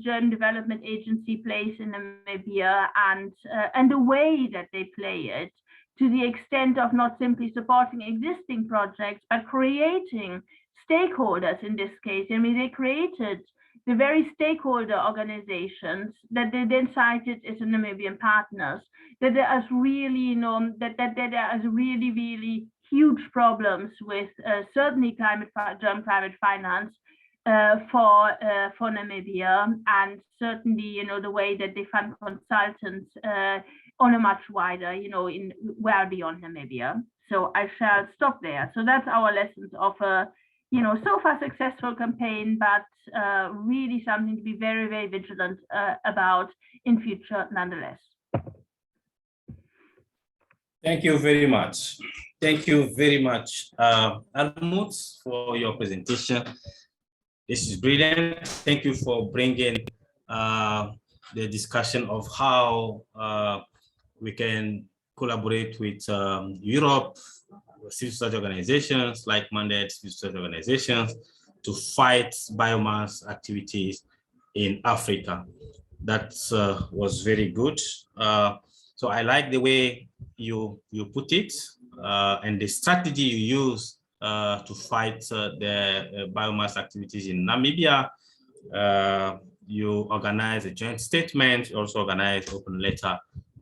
German development agency plays in Namibia, and the way that they play it, to the extent of not simply supporting existing projects, but creating stakeholders in this case. I mean, they created the very stakeholder organizations that they then cited as Namibian partners, that there is really, that there is really, really huge problems with certainly German climate finance for Namibia, and certainly, the way that they fund consultants on a much wider, in well beyond Namibia. So I shall stop there. So that's our lessons of a, so far successful campaign, but really something to be very, very vigilant about in future nonetheless. Thank you very much. Thank you very much, Almut, for your presentation. This is brilliant. Thank you for bringing the discussion of how we can collaborate with Europe, civil society organizations, like-minded civil society organizations, to fight biomass activities in Africa. That was very good. So I like the way you put it and the strategy you use to fight the biomass activities in Namibia. You organize a joint statement, you also organize open letter.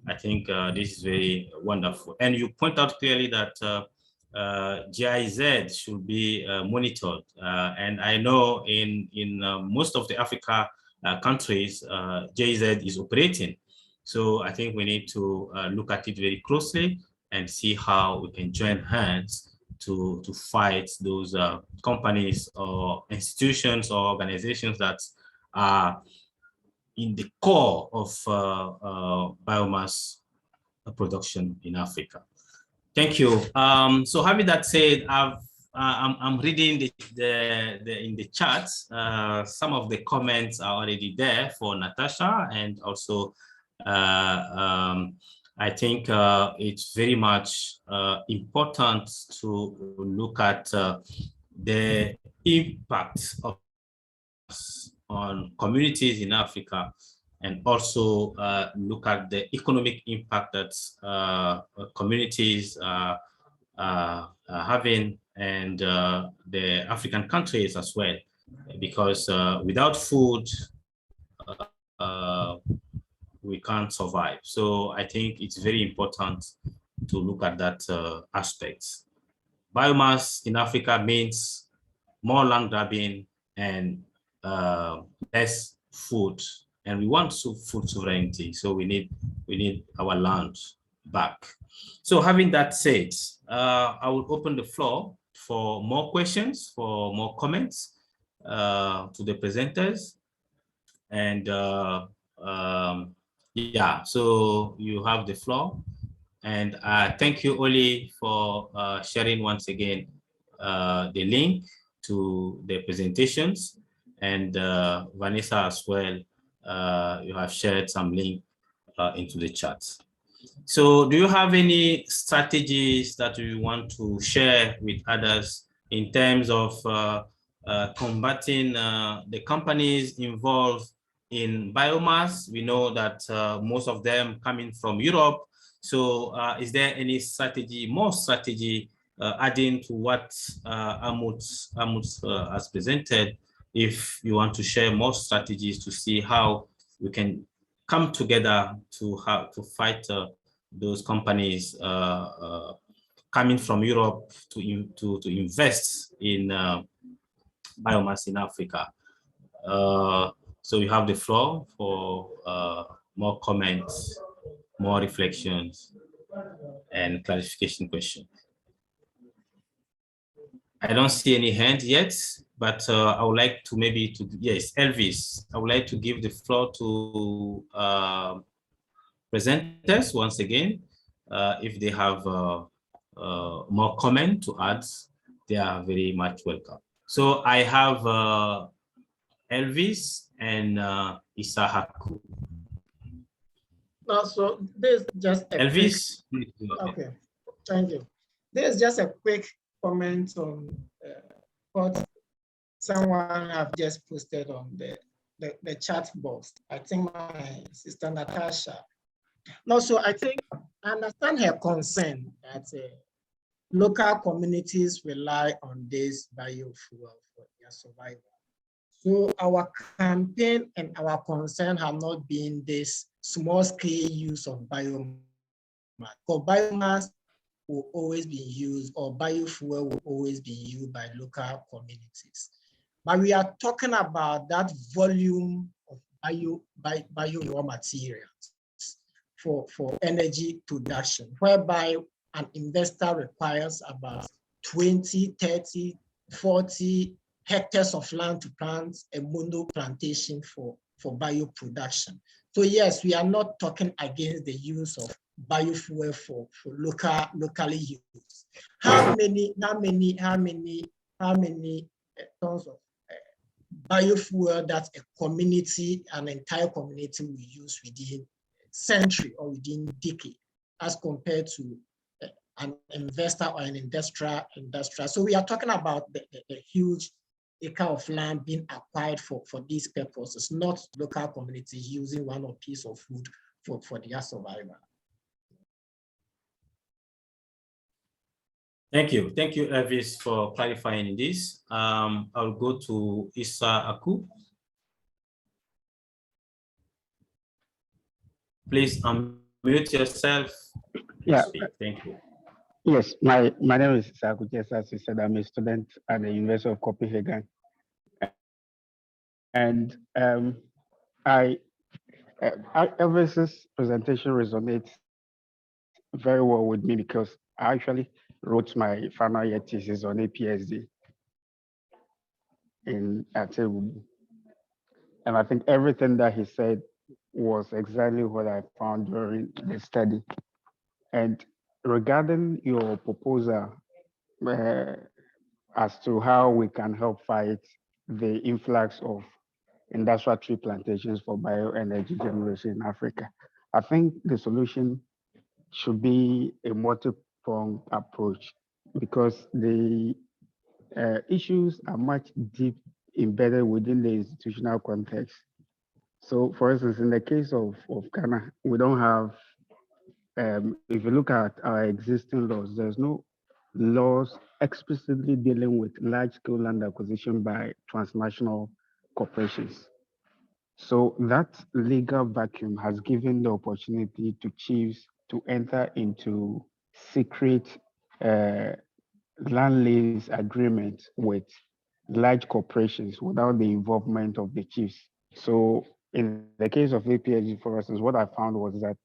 I think this is very wonderful. And you point out clearly that GIZ should be monitored. And I know in most of the Africa countries, GIZ is operating. So I think we need to look at it very closely and see how we can join hands to fight those companies or institutions or organizations that are in the core of biomass production in Africa. Thank you. So having that said, I'm reading in the chat. Some of the comments are already there for Natasha, and also I think it's very much important to look at the impact of on communities in Africa, and also look at the economic impact that communities are having, and the African countries as well, because without food, we can't survive. So I think it's very important to look at that aspect. Biomass in Africa means more land grabbing and less food, and we want food sovereignty. So we need our land back. So having that said, I will open the floor for more questions, for more comments to the presenters. And yeah, so you have the floor. And thank you, Oli, for sharing once again the link to the presentations, and Vanessa as well. You have shared some link into the chat. So do you have any strategies that you want to share with others in terms of combating the companies involved in biomass? We know that most of them coming from Europe. So is there any strategy, more strategy, adding to what Amut has presented, if you want to share more strategies to see how we can come together to fight those companies coming from Europe to invest in biomass in Africa? So you have the floor for more comments, more reflections, and clarification questions. I don't see any hand yet, but I would like to yes, Elvis, I would like to give the floor to presenters once again. If they have more comment to add, they are very much welcome. So I have Elvis and Isahaku. No, so this is just a Elvis. Okay, thank you. This is just a quick comment on what someone have just posted on the chat box. I think my sister Natasha. No, so I think I understand her concern that local communities rely on this biofuel for their survival. So our campaign and our concern have not been this small-scale use of biomass. For biomass will always be used, or biofuel will always be used by local communities. But we are talking about that volume of bio raw materials for energy production, whereby an investor requires about 20, 30, 40 hectares of land to plant a mono plantation for bioproduction. So yes, we are not talking against the use of biofuel for locally used. How many tons of biofuel that a community, an entire community will use within century or within decade, as compared to an investor or an industrial. So we are talking about the huge acre of land being acquired for these purposes, not local communities using one or piece of food for their survival. Thank you, Elvis, for clarifying this. I'll go to Issa Aku. Please unmute yourself. Yeah. Speak. Thank you. Yes, my name is Saku. Just as you said, I'm a student at the University of Copenhagen, and Elvis's presentation resonates very well with me because I actually wrote my final year thesis on APSC at Sepi. And I think everything that he said was exactly what I found during the study. And regarding your proposal as to how we can help fight the influx of industrial tree plantations for bioenergy generation in Africa, I think the solution should be a multi-pronged approach because the issues are much deep embedded within the institutional context. So, for instance, in the case of Ghana, we don't have, if you look at our existing laws, there's no laws explicitly dealing with large-scale land acquisition by transnational corporations. So that legal vacuum has given the opportunity to chiefs to enter into secret land lease agreements with large corporations without the involvement of the chiefs. So in the case of APSC, for instance, what I found was that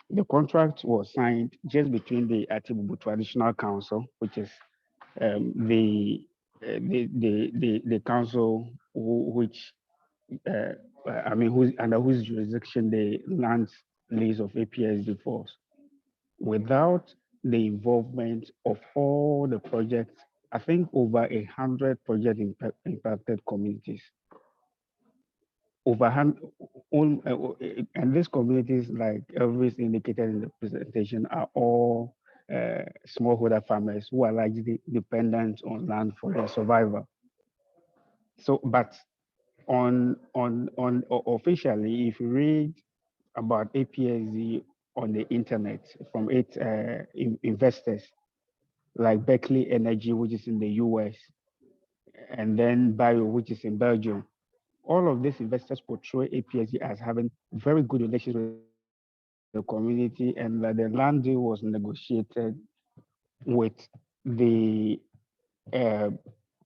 the contract was signed just between the Atibubu Traditional Council, which is the council which under whose jurisdiction the land lease of APSC falls, without the involvement of all the projects. I think over 100 project impacted communities. And these communities, like Elvis indicated in the presentation, are all smallholder farmers who are largely dependent on land for their survival. So, but officially, if you read about APSC on the internet from its investors, like Berkeley Energy, which is in the US, and then Bio, which is in Belgium, all of these investors portray APSC as having very good relations with the community, and that the land deal was negotiated with the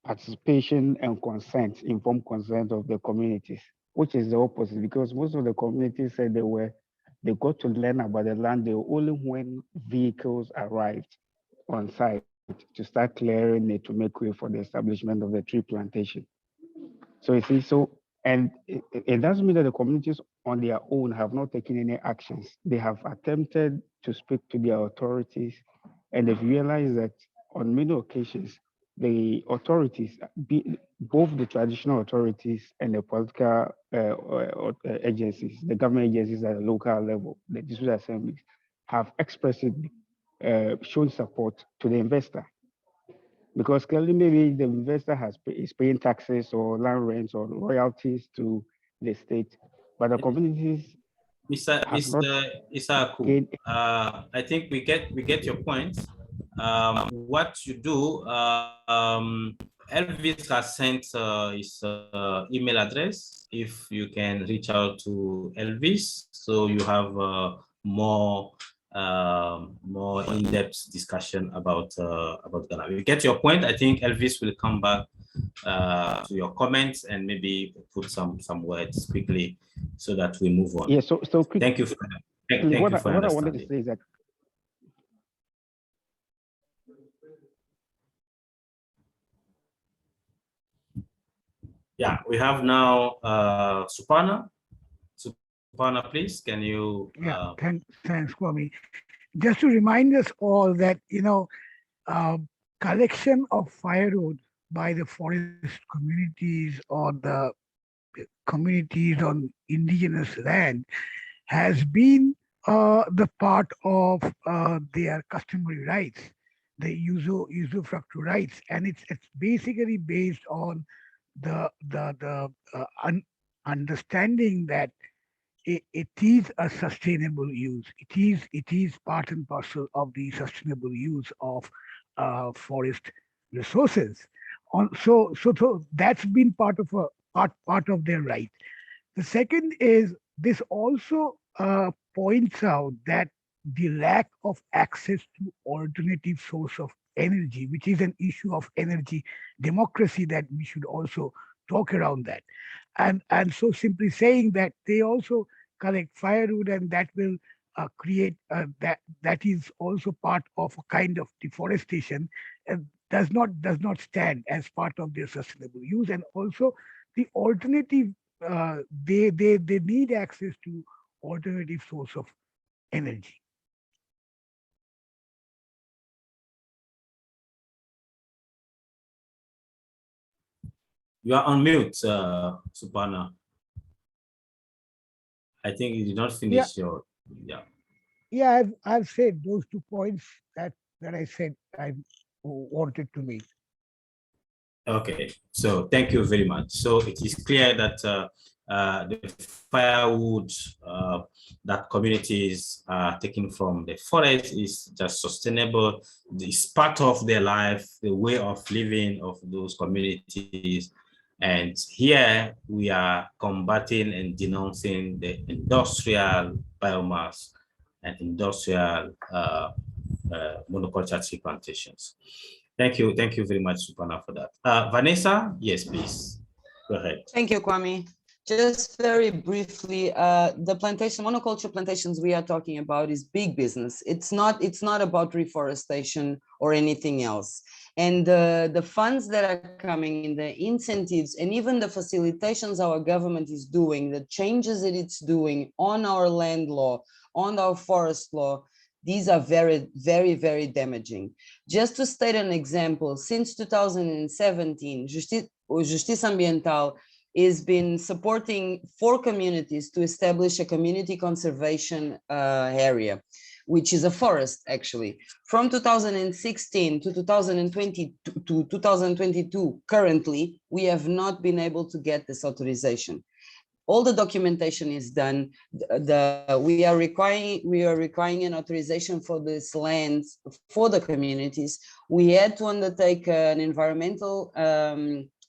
participation and consent, informed consent of the communities, which is the opposite, because most of the communities said they got to learn about the land deal only when vehicles arrived on site to start clearing it to make way for the establishment of the tree plantation. So you see, and it doesn't mean that the communities on their own have not taken any actions. They have attempted to speak to their authorities, and they've realized that on many occasions, the authorities, both the traditional authorities and the political agencies, the government agencies at the local level, the district assemblies, have expressly shown support to the investor. Because clearly maybe the investor is paying taxes or land rents or royalties to the state, but the communities Mr. Isaku, I think we get your point. What you do, Elvis has sent his email address. If you can reach out to Elvis, so you have more in-depth discussion about Ghana. We get your point. I think Elvis will come back to your comments and maybe put some words quickly so that we move on. Yeah. So quickly, thank you for what I wanted to say is that. Yeah, we have now Suparna. Suparna, please, can you? Yeah, thanks, Kwame. Just to remind us all that, collection of firewood by the forest communities or the communities on indigenous land has been the part of their customary rights, the usufruct rights, and it's basically based on understanding that it is a sustainable use. It is part and parcel of the sustainable use of forest resources. So that's been part of part of their right. The second is this also points out that the lack of access to alternative source of energy, which is an issue of energy democracy that we should also talk around that. And so simply saying that they also collect firewood and that will create that is also part of a kind of deforestation, does not stand as part of their sustainable use. And also the alternative, they need access to alternative source of energy. You are on mute, Supana. I think you did not finish your, yeah. Yeah, I've said those 2 points that I said I wanted to make. Okay, so thank you very much. So it is clear that the firewood that communities are taking from the forest is just sustainable. It's part of their life, the way of living of those communities. And here we are combating and denouncing the industrial biomass and industrial monoculture tree plantations. Thank you very much, Supana, for that. Vanessa, yes, please. Go ahead. Thank you, Kwame. Just very briefly, the plantation, monoculture plantations we are talking about is big business. It's not about reforestation or anything else. And the funds that are coming in, the incentives, and even the facilitations our government is doing, the changes that it's doing on our land law, on our forest law, these are very, very, very damaging. Just to state an example, since 2017, Justiça Ambiental has been supporting 4 communities to establish a community conservation area, which is a forest, actually. From 2016 to 2020 to 2022, currently, we have not been able to get this authorization. All the documentation is done. We are requiring an authorization for this land for the communities. We had to undertake an environmental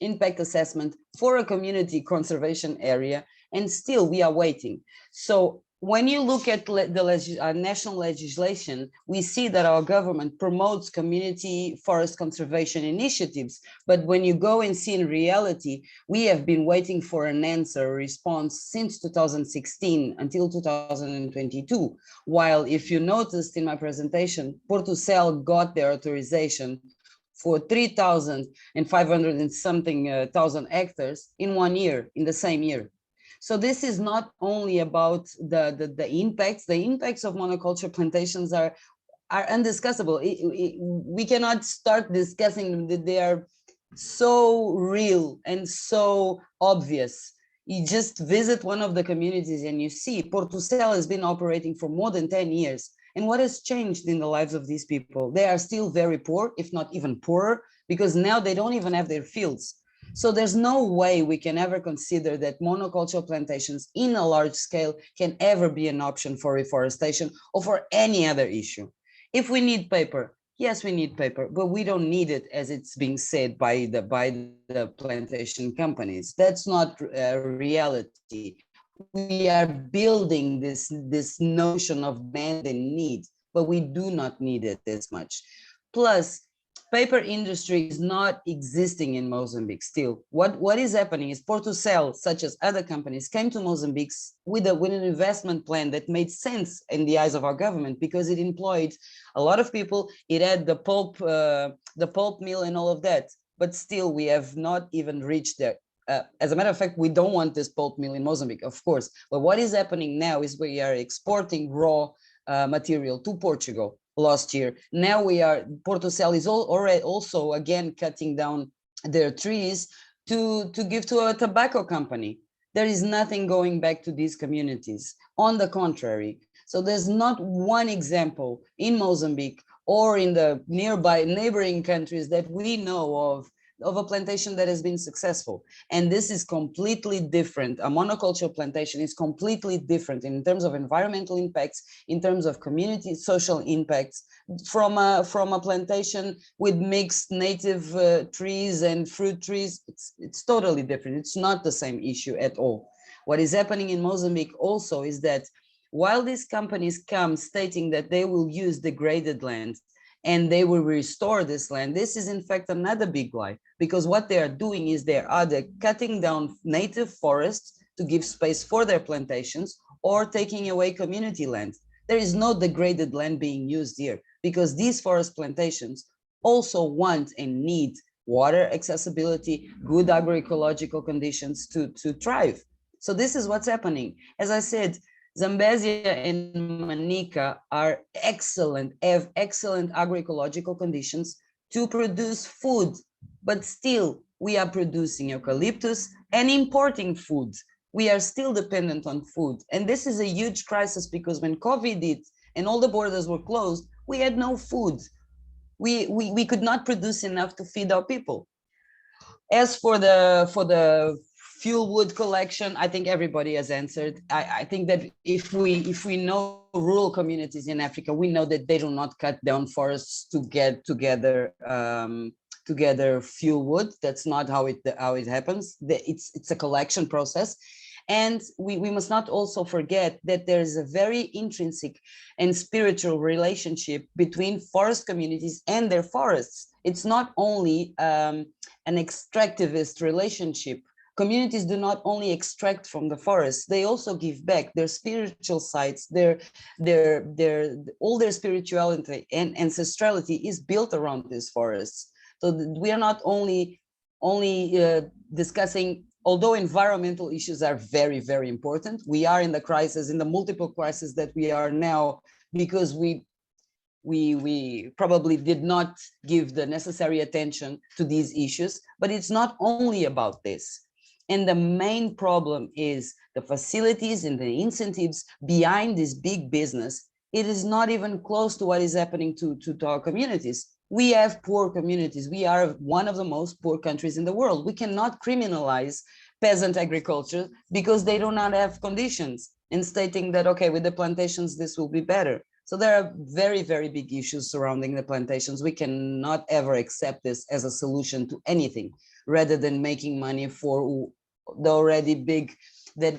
impact assessment for a community conservation area, and still we are waiting. So when you look at the national legislation, we see that our government promotes community forest conservation initiatives. But when you go and see in reality, we have been waiting for an answer, a response since 2016 until 2022. While if you noticed in my presentation, Portucel got their authorization for 3,500 and something thousand hectares in 1 year, in the same year. So this is not only about the impacts of monoculture plantations are undiscussable. We cannot start discussing them, that they are so real and so obvious. You just visit one of the communities and you see Portucel has been operating for more than 10 years. And what has changed in the lives of these people? They are still very poor, if not even poorer, because now they don't even have their fields. So there's no way we can ever consider that monoculture plantations in a large scale can ever be an option for reforestation or for any other issue. If we need paper, yes, we need paper, but we don't need it as it's being said by the plantation companies. That's not reality. We are building this notion of demand and need, but we do not need it this much. Plus, paper industry is not existing in Mozambique still. What is happening is Portucel, such as other companies, came to Mozambique with an investment plan that made sense in the eyes of our government because it employed a lot of people. It had the pulp mill and all of that, but still we have not even reached there. As a matter of fact, we don't want this pulp mill in Mozambique, of course. But what is happening now is we are exporting raw material to Portugal. Last year, now Portucel is already also again cutting down their trees to give to a tobacco company. There is nothing going back to these communities. On the contrary, so there's not one example in Mozambique or in the nearby neighboring countries that we know of of a plantation that has been successful. And this is completely different. A monoculture plantation is completely different in terms of environmental impacts, in terms of community social impacts, from a plantation with mixed native trees and fruit trees. It's totally different. It's not the same issue at all. What is happening in Mozambique also is that while these companies come stating that they will use degraded land and they will restore this land, this is in fact another big lie, because what they are doing is they're either cutting down native forests to give space for their plantations or taking away community land. There is no degraded land being used here, because these forest plantations also want and need water accessibility, good agroecological conditions to thrive. So this is what's happening. As I said, Zambezia and Manica are excellent, have excellent agroecological conditions to produce food, but still we are producing eucalyptus and importing food. We are still dependent on food. And this is a huge crisis, because when COVID hit and all the borders were closed, we had no food. We could not produce enough to feed our people. As for the fuel wood collection, I think everybody has answered. I think that if we know rural communities in Africa, we know that they do not cut down forests to get together fuel wood. That's not how it happens. It's a collection process. And we must not also forget that there is a very intrinsic and spiritual relationship between forest communities and their forests. It's not only an extractivist relationship. Communities do not only extract from the forest, they also give back their spiritual sites, all their spirituality and ancestrality is built around these forests. So we are not only discussing, although environmental issues are very, very important, we are in the crisis, in the multiple crises that we are now, because we probably did not give the necessary attention to these issues, but it's not only about this. And the main problem is the facilities and the incentives behind this big business. It is not even close to what is happening to our communities. We have poor communities. We are one of the most poor countries in the world. We cannot criminalize peasant agriculture because they do not have conditions, and stating that, okay, with the plantations, this will be better. So there are very, very big issues surrounding the plantations. We cannot ever accept this as a solution to anything, rather than making money for the already big, the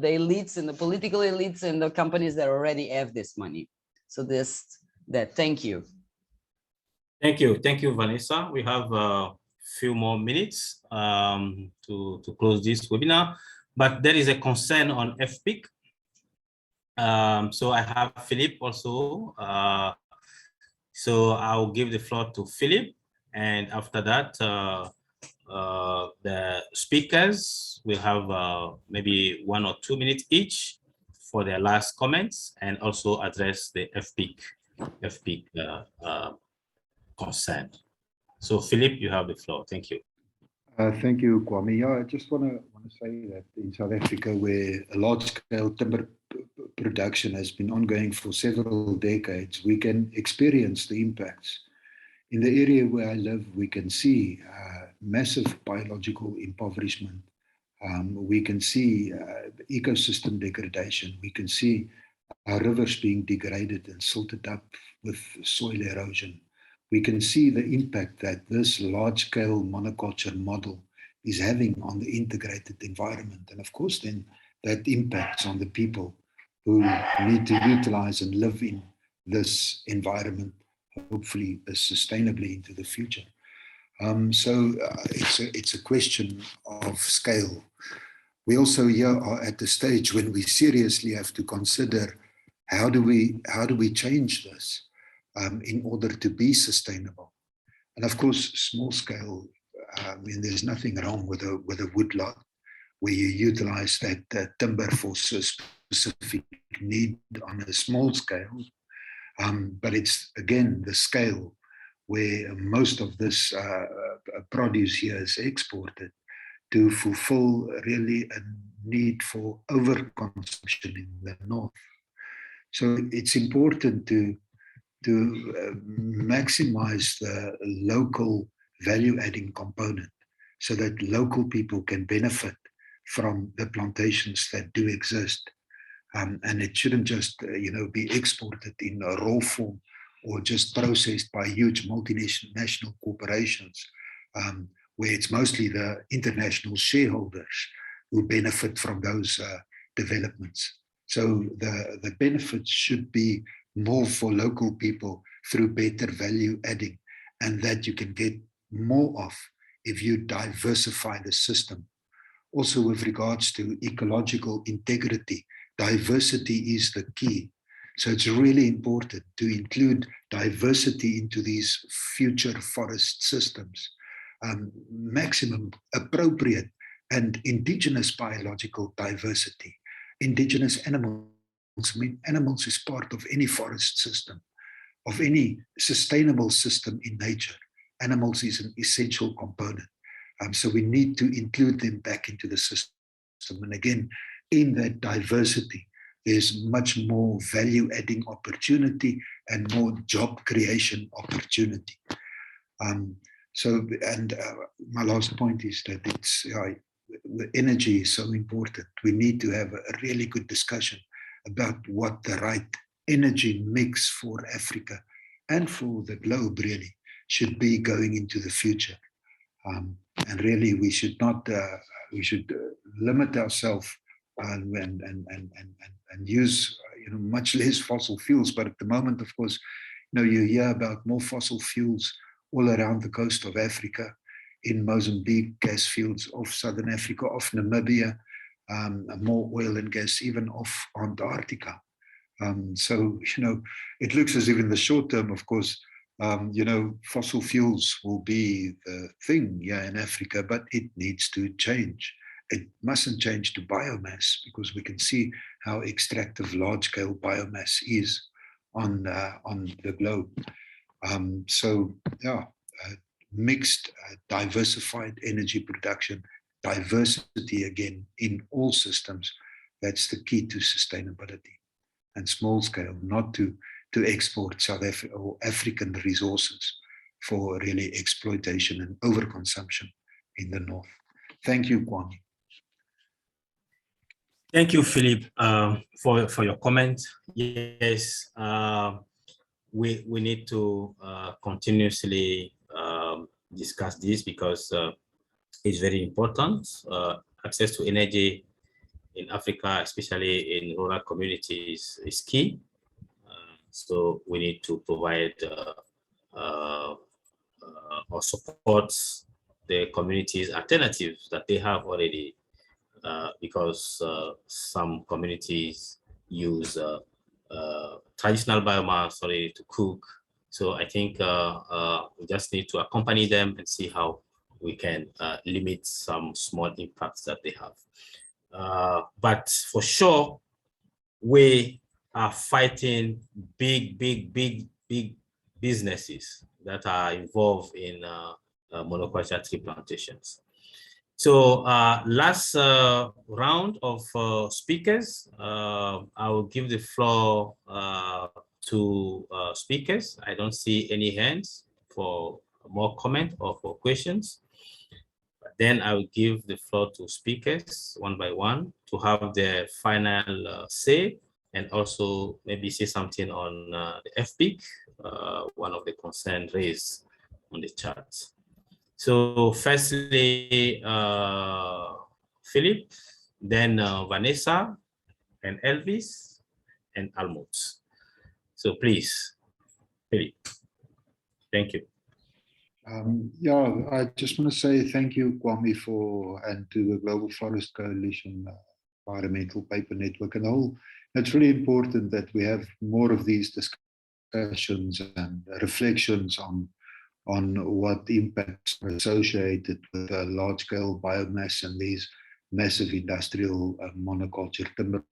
elites and the political elites and the companies that already have this money. So thank you. Thank you, Vanessa. We have a few more minutes to close this webinar, but there is a concern on FPIC. So I have Philip also. So I'll give the floor to Philip, and after that, the speakers will have maybe 1 or 2 minutes each for their last comments, and also address the FPIC concern. So Philip, you have the floor. Thank you. Thank you, Kwame. Yeah, I just want to say that in South Africa, where a large-scale timber production has been ongoing for several decades, we can experience the impacts. In the area where I live, we can see massive biological impoverishment. We can see ecosystem degradation. We can see our rivers being degraded and silted up with soil erosion. We can see the impact that this large-scale monoculture model is having on the integrated environment. And of course, then that impacts on the people who need to utilize and live in this environment, hopefully sustainably into the future. So it's a question of scale. We also here are at the stage when we seriously have to consider how do we change this in order to be sustainable. And of course, small scale, I mean, there's nothing wrong with a woodlot where you utilize that timber for a specific need on a small scale. But it's, again, the scale where most of this produce here is exported to fulfill really a need for overconsumption in the north. So it's important to maximize the local value-adding component so that local people can benefit from the plantations that do exist. And it shouldn't just be exported in a raw form or just processed by huge multinational corporations, where it's mostly the international shareholders who benefit from those developments. So the benefits should be more for local people through better value adding, and that you can get more of if you diversify the system. Also, with regards to ecological integrity, diversity is the key. So it's really important to include diversity into these future forest systems. Maximum appropriate and indigenous biological diversity. Indigenous animals, I mean, animals is part of any forest system, of any sustainable system in nature. Animals is an essential component. So we need to include them back into the system. And again, in that diversity, there's much more value-adding opportunity and more job creation opportunity. My last point is that the energy is so important. We need to have a really good discussion about what the right energy mix for Africa and for the globe really should be going into the future. And really, we should not. We should limit ourselves and use much less fossil fuels. But at the moment, of course, you hear about more fossil fuels all around the coast of Africa, in Mozambique, gas fields off Southern Africa, off Namibia, more oil and gas even off Antarctica. So it looks as if in the short term, of course, fossil fuels will be the thing in Africa, but it needs to change. It mustn't change to biomass, because we can see how extractive large-scale biomass is on the globe. Mixed, diversified energy production, diversity again in all systems. That's the key to sustainability. And small scale, not to export South Africa or African resources for really exploitation and overconsumption in the north. Thank you, Kwame. Thank you, Philip, for your comment. Yes, we need to continuously discuss this, because it's very important. Access to energy in Africa, especially in rural communities, is key. So we need to provide or support the communities' alternatives that they have already, because some communities use traditional biomass already to cook. So I think we just need to accompany them and see how we can limit some small impacts that they have. But for sure, we are fighting big businesses that are involved in monoculture tree plantations. So last round of speakers, I will give the floor to speakers. I don't see any hands for more comment or for questions. Then I will give the floor to speakers one by one to have their final say, and also maybe say something on the FPIC, one of the concerns raised on the chat. So firstly, Philip, then Vanessa, and Elvis, and Almut. So please, Philip. Thank you. I just want to say thank you, Kwame, and to the Global Forest Coalition, Environmental Paper Network, and all. It's really important that we have more of these discussions and reflections on what impacts are associated with large-scale biomass and these massive industrial monoculture timber.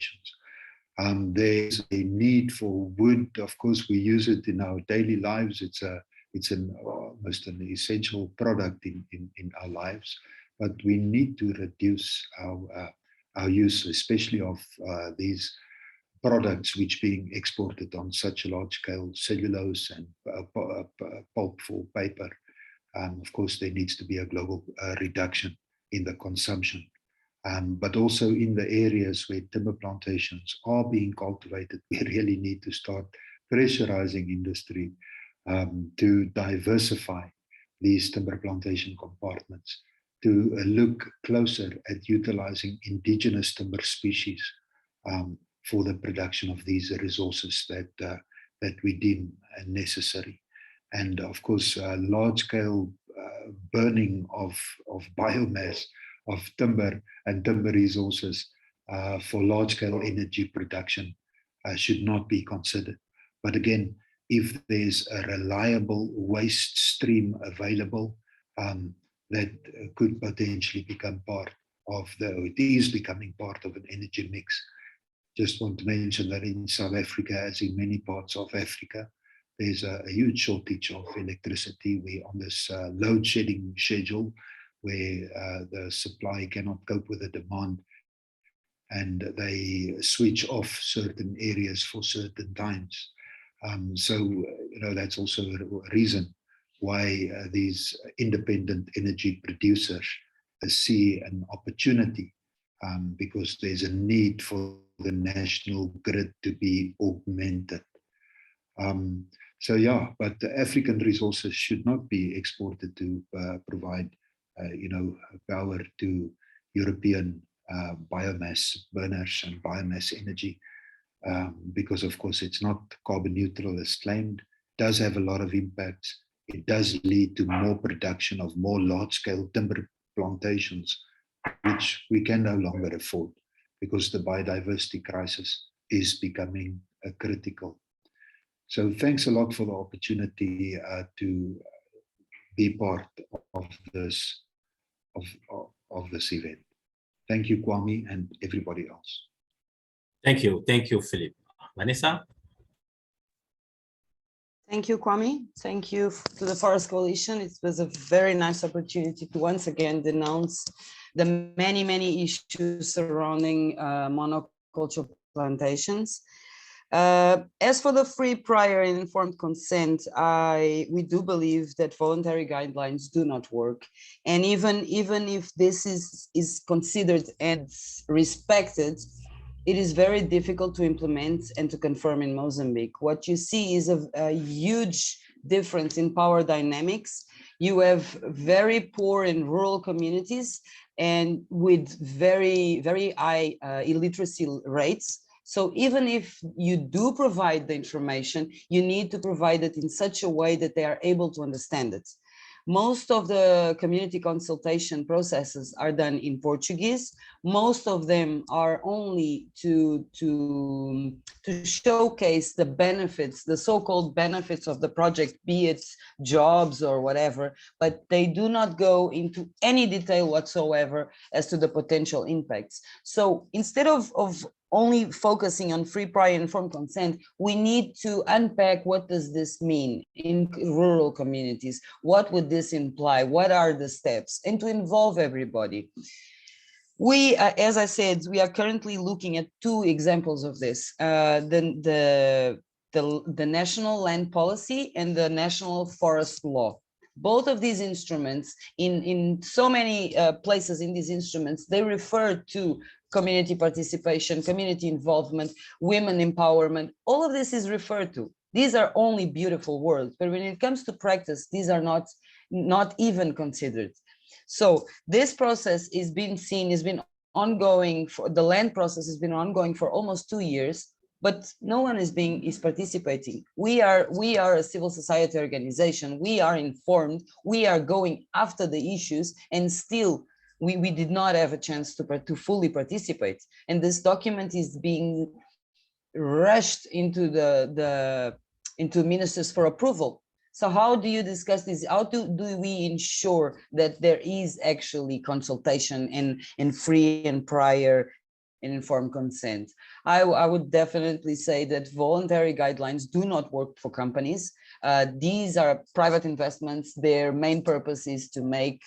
There's a need for wood. Of course, we use it in our daily lives. It's almost an essential product in our lives, but we need to reduce our use, especially of these products which being exported on such a large scale, cellulose and pulp for paper. Of course, there needs to be a global reduction in the consumption. But also in the areas where timber plantations are being cultivated, we really need to start pressurizing industry to diversify these timber plantation compartments, to look closer at utilizing indigenous timber species for the production of these resources that we deem necessary. And of course, large-scale burning of biomass, of timber and timber resources for large-scale energy production should not be considered. But again, if there's a reliable waste stream available, that could potentially become part of it is becoming part of an energy mix. Just want to mention that in South Africa, as in many parts of Africa, there's a huge shortage of electricity. We're on this load shedding schedule where the supply cannot cope with the demand, and they switch off certain areas for certain times. So, that's also a reason why these independent energy producers see an opportunity, because there's a need for the national grid to be augmented. So yeah, but the African resources should not be exported to provide, power to European biomass burners and biomass energy, because of course it's not carbon neutral as claimed. It does have a lot of impacts. It does lead to more production of more large-scale timber plantations, which we can no longer afford because the biodiversity crisis is becoming critical. So thanks a lot for the opportunity to be part of this event. Thank you, Kwame, and everybody else. Thank you, Philip. Vanessa? Thank you, Kwame. Thank you to the Forest Coalition. It was a very nice opportunity to once again denounce the many, many issues surrounding monoculture plantations. As for the free, prior, and informed consent, we do believe that voluntary guidelines do not work. And even if this is considered and respected, it is very difficult to implement and to confirm in Mozambique. What you see is a huge difference in power dynamics. You have very poor and rural communities and with very, very high illiteracy rates. So even if you do provide the information, you need to provide it in such a way that they are able to understand it. Most of the community consultation processes are done in Portuguese. Most of them are only to showcase the benefits, the so-called benefits of the project, be it jobs or whatever, but they do not go into any detail whatsoever as to the potential impacts. So instead of only focusing on free, prior, and informed consent, we need to unpack what does this mean in rural communities? What would this imply? What are the steps? And to involve everybody. We, as I said, we are currently looking at two examples of this, the National Land Policy and the National Forest Law. Both of these instruments, in so many places in these instruments, they refer to community participation, community involvement, women empowerment. All of this is referred to. These are only beautiful words, but when it comes to practice, these are not even considered. So this process is being seen, has been ongoing for the land process has been ongoing for almost 2 years, but no one is participating. We are a civil society organization. We are informed. We are going after the issues, and still we did not have a chance to fully participate. And this document is being rushed into into ministers for approval. So how do you discuss this? How do we ensure that there is actually consultation and free and prior and informed consent? I would definitely say that voluntary guidelines do not work for companies. These are private investments. Their main purpose is to make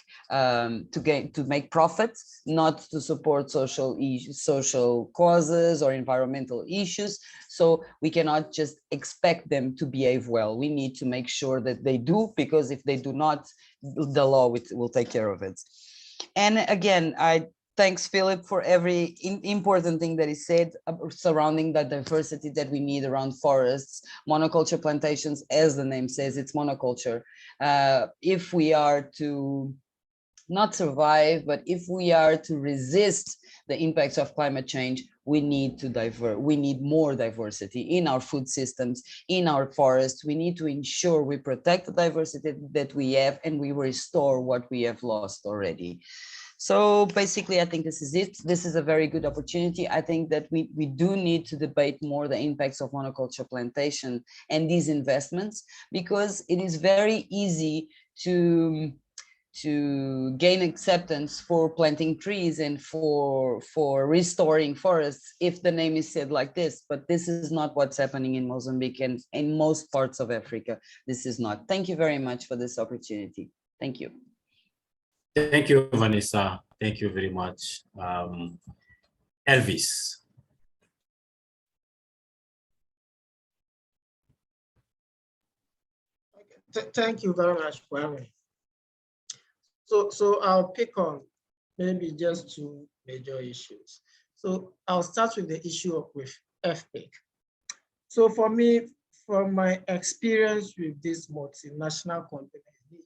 profits, not to support social causes or environmental issues. So we cannot just expect them to behave well. We need to make sure that they do, because if they do not, the law will take care of it. And again, thanks Philip for every important thing that he said surrounding the diversity that we need around forests. Monoculture plantations, as the name says, it's monoculture. If we are to not survive, but if we are to resist the impacts of climate change, we need more diversity in our food systems, in our forests. We need to ensure we protect the diversity that we have and we restore what we have lost already. So basically, I think this is it. This is a very good opportunity. I think that we do need to debate more the impacts of monoculture plantation and these investments, because it is very easy to gain acceptance for planting trees and for restoring forests if the name is said like this, but this is not what's happening in Mozambique and in most parts of Africa. This is not. Thank you very much for this opportunity. Thank you. Thank you, Vanessa. Thank you very much. Elvis. Thank you very much for having me. So I'll pick on maybe just two major issues. So I'll start with the issue with FPIC. So for me, from my experience with this multinational company, they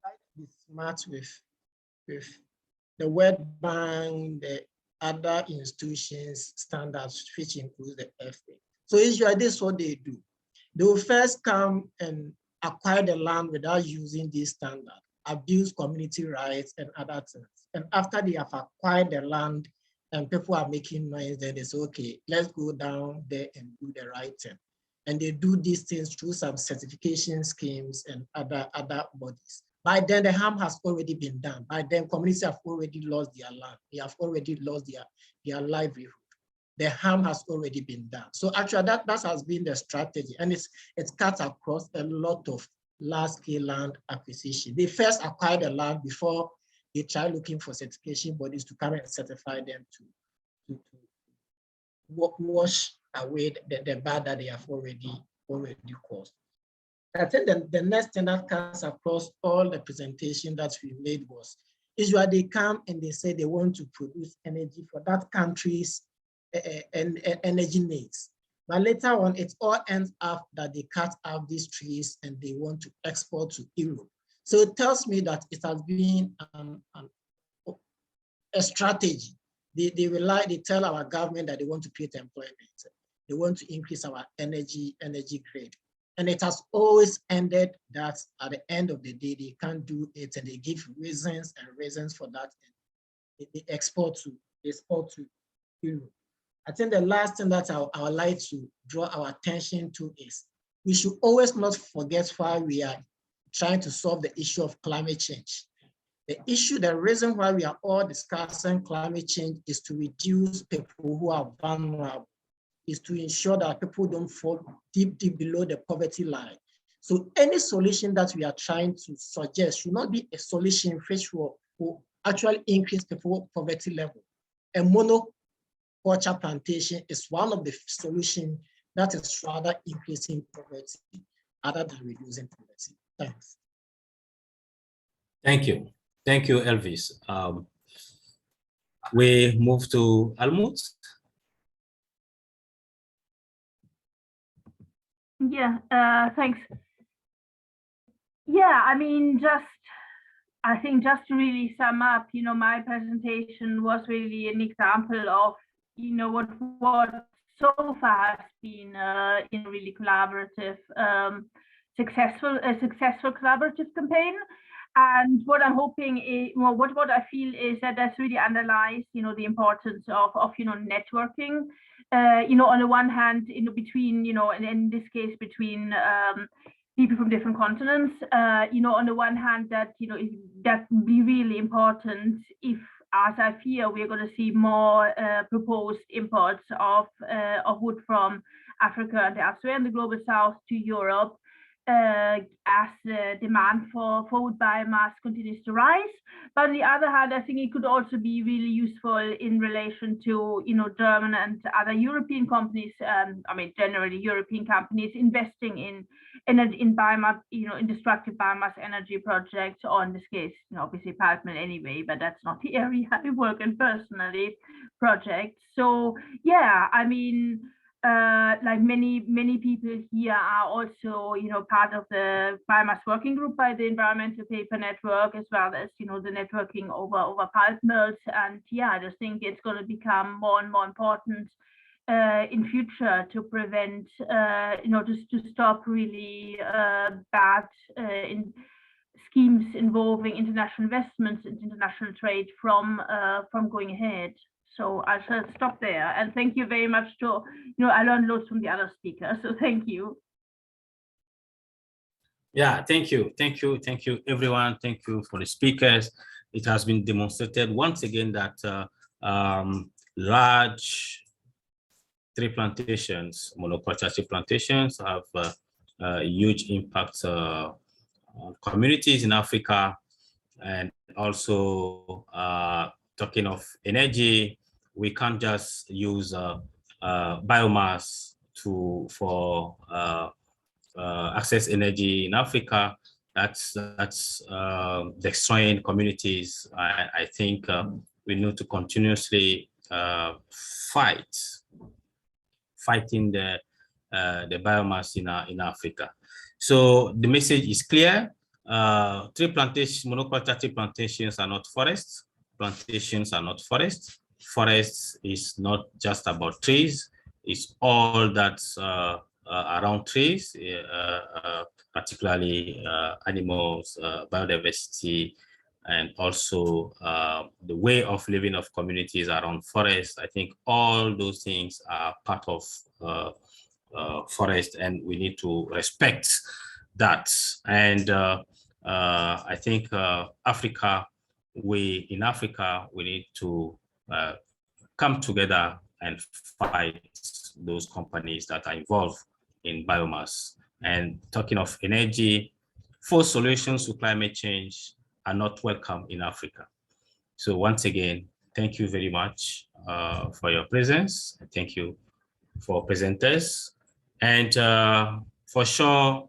like to be smart with the World Bank, the other institutions standards, which includes the FPIC. So usually this is what they do. They will first come and acquire the land without using this standard, abuse community rights and other things. And after they have acquired the land and people are making noise, then they say, okay, let's go down there and do the right thing. And they do these things through some certification schemes and other bodies. By then, the harm has already been done. By then, communities have already lost their land. They have already lost their livelihood. The harm has already been done. So actually, that has been the strategy. And it's cut across a lot of large-scale land acquisition. They first acquire the land before they try looking for certification bodies to come and certify them to wash away the bad that they have already caused. I think the next thing that comes across all the presentation that we made was, usually they come and they say they want to produce energy for that country's energy needs. But later on, it all ends up that they cut out these trees and they want to export to Europe. So it tells me that it has been a strategy. They tell our government that they want to create employment. They want to increase our energy grade. And it has always ended that at the end of the day, they can't do it and they give reasons for that. And they export to Europe. I think the last thing that I would like to draw our attention to is we should always not forget why we are trying to solve the issue of climate change. The reason why we are all discussing climate change is to reduce people who are vulnerable, is to ensure that people don't fall deep below the poverty line. So any solution that we are trying to suggest should not be a solution which will actually increase people's poverty level. A monoculture plantation is one of the solutions that is rather increasing poverty other than reducing poverty. Thanks. Thank you. Thank you, Elvis. We move to Almut. Yeah, thanks. Yeah, I mean, I think just to really sum up, my presentation was really an example of, what so far has been in really collaborative, successful collaborative campaign. And what I'm hoping is, what I feel is that that's really underlies, the importance of networking. On the one hand, between, and in this case, between people from different continents, on the one hand, that, that would be really important if, as I fear, we're going to see more proposed imports of wood from Africa and elsewhere in the global south to Europe, as the demand for wood biomass continues to rise. But on the other hand, I think it could also be really useful in relation to, German and other European companies, generally European companies investing energy in biomass, in destructive biomass energy projects, or in this case, obviously pulp mill anyway, but that's not the area I work in personally, projects. So yeah, I mean, like many people here are also, part of the biomass working group by the Environmental Paper Network, as well as, the networking over pulp mills. And yeah, I just think it's going to become more and more important in future to prevent, just to stop really bad schemes involving international investments and international trade from going ahead. So I shall stop there, and thank you very much to, I learned lots from the other speakers, so thank you. Yeah, thank you, everyone. Thank you for the speakers. It has been demonstrated once again that large tree plantations, monoculture tree plantations, have a huge impact on communities in Africa. And also, talking of energy, we can't just use biomass for access energy in Africa. That's destroying communities. I think we need to continuously fighting the biomass in Africa. So the message is clear. Monoculture tree plantations are not forests. Plantations are not forests. Forests is not just about trees. It's all that's around trees, particularly animals, biodiversity, and also the way of living of communities around forests. I think all those things are part of forest, and we need to respect that. And I think Africa, we need to come together and fight those companies that are involved in biomass. And talking of energy, forced solutions to climate change are not welcome in Africa. So once again, thank you very much for your presence. Thank you for presenters. And for sure,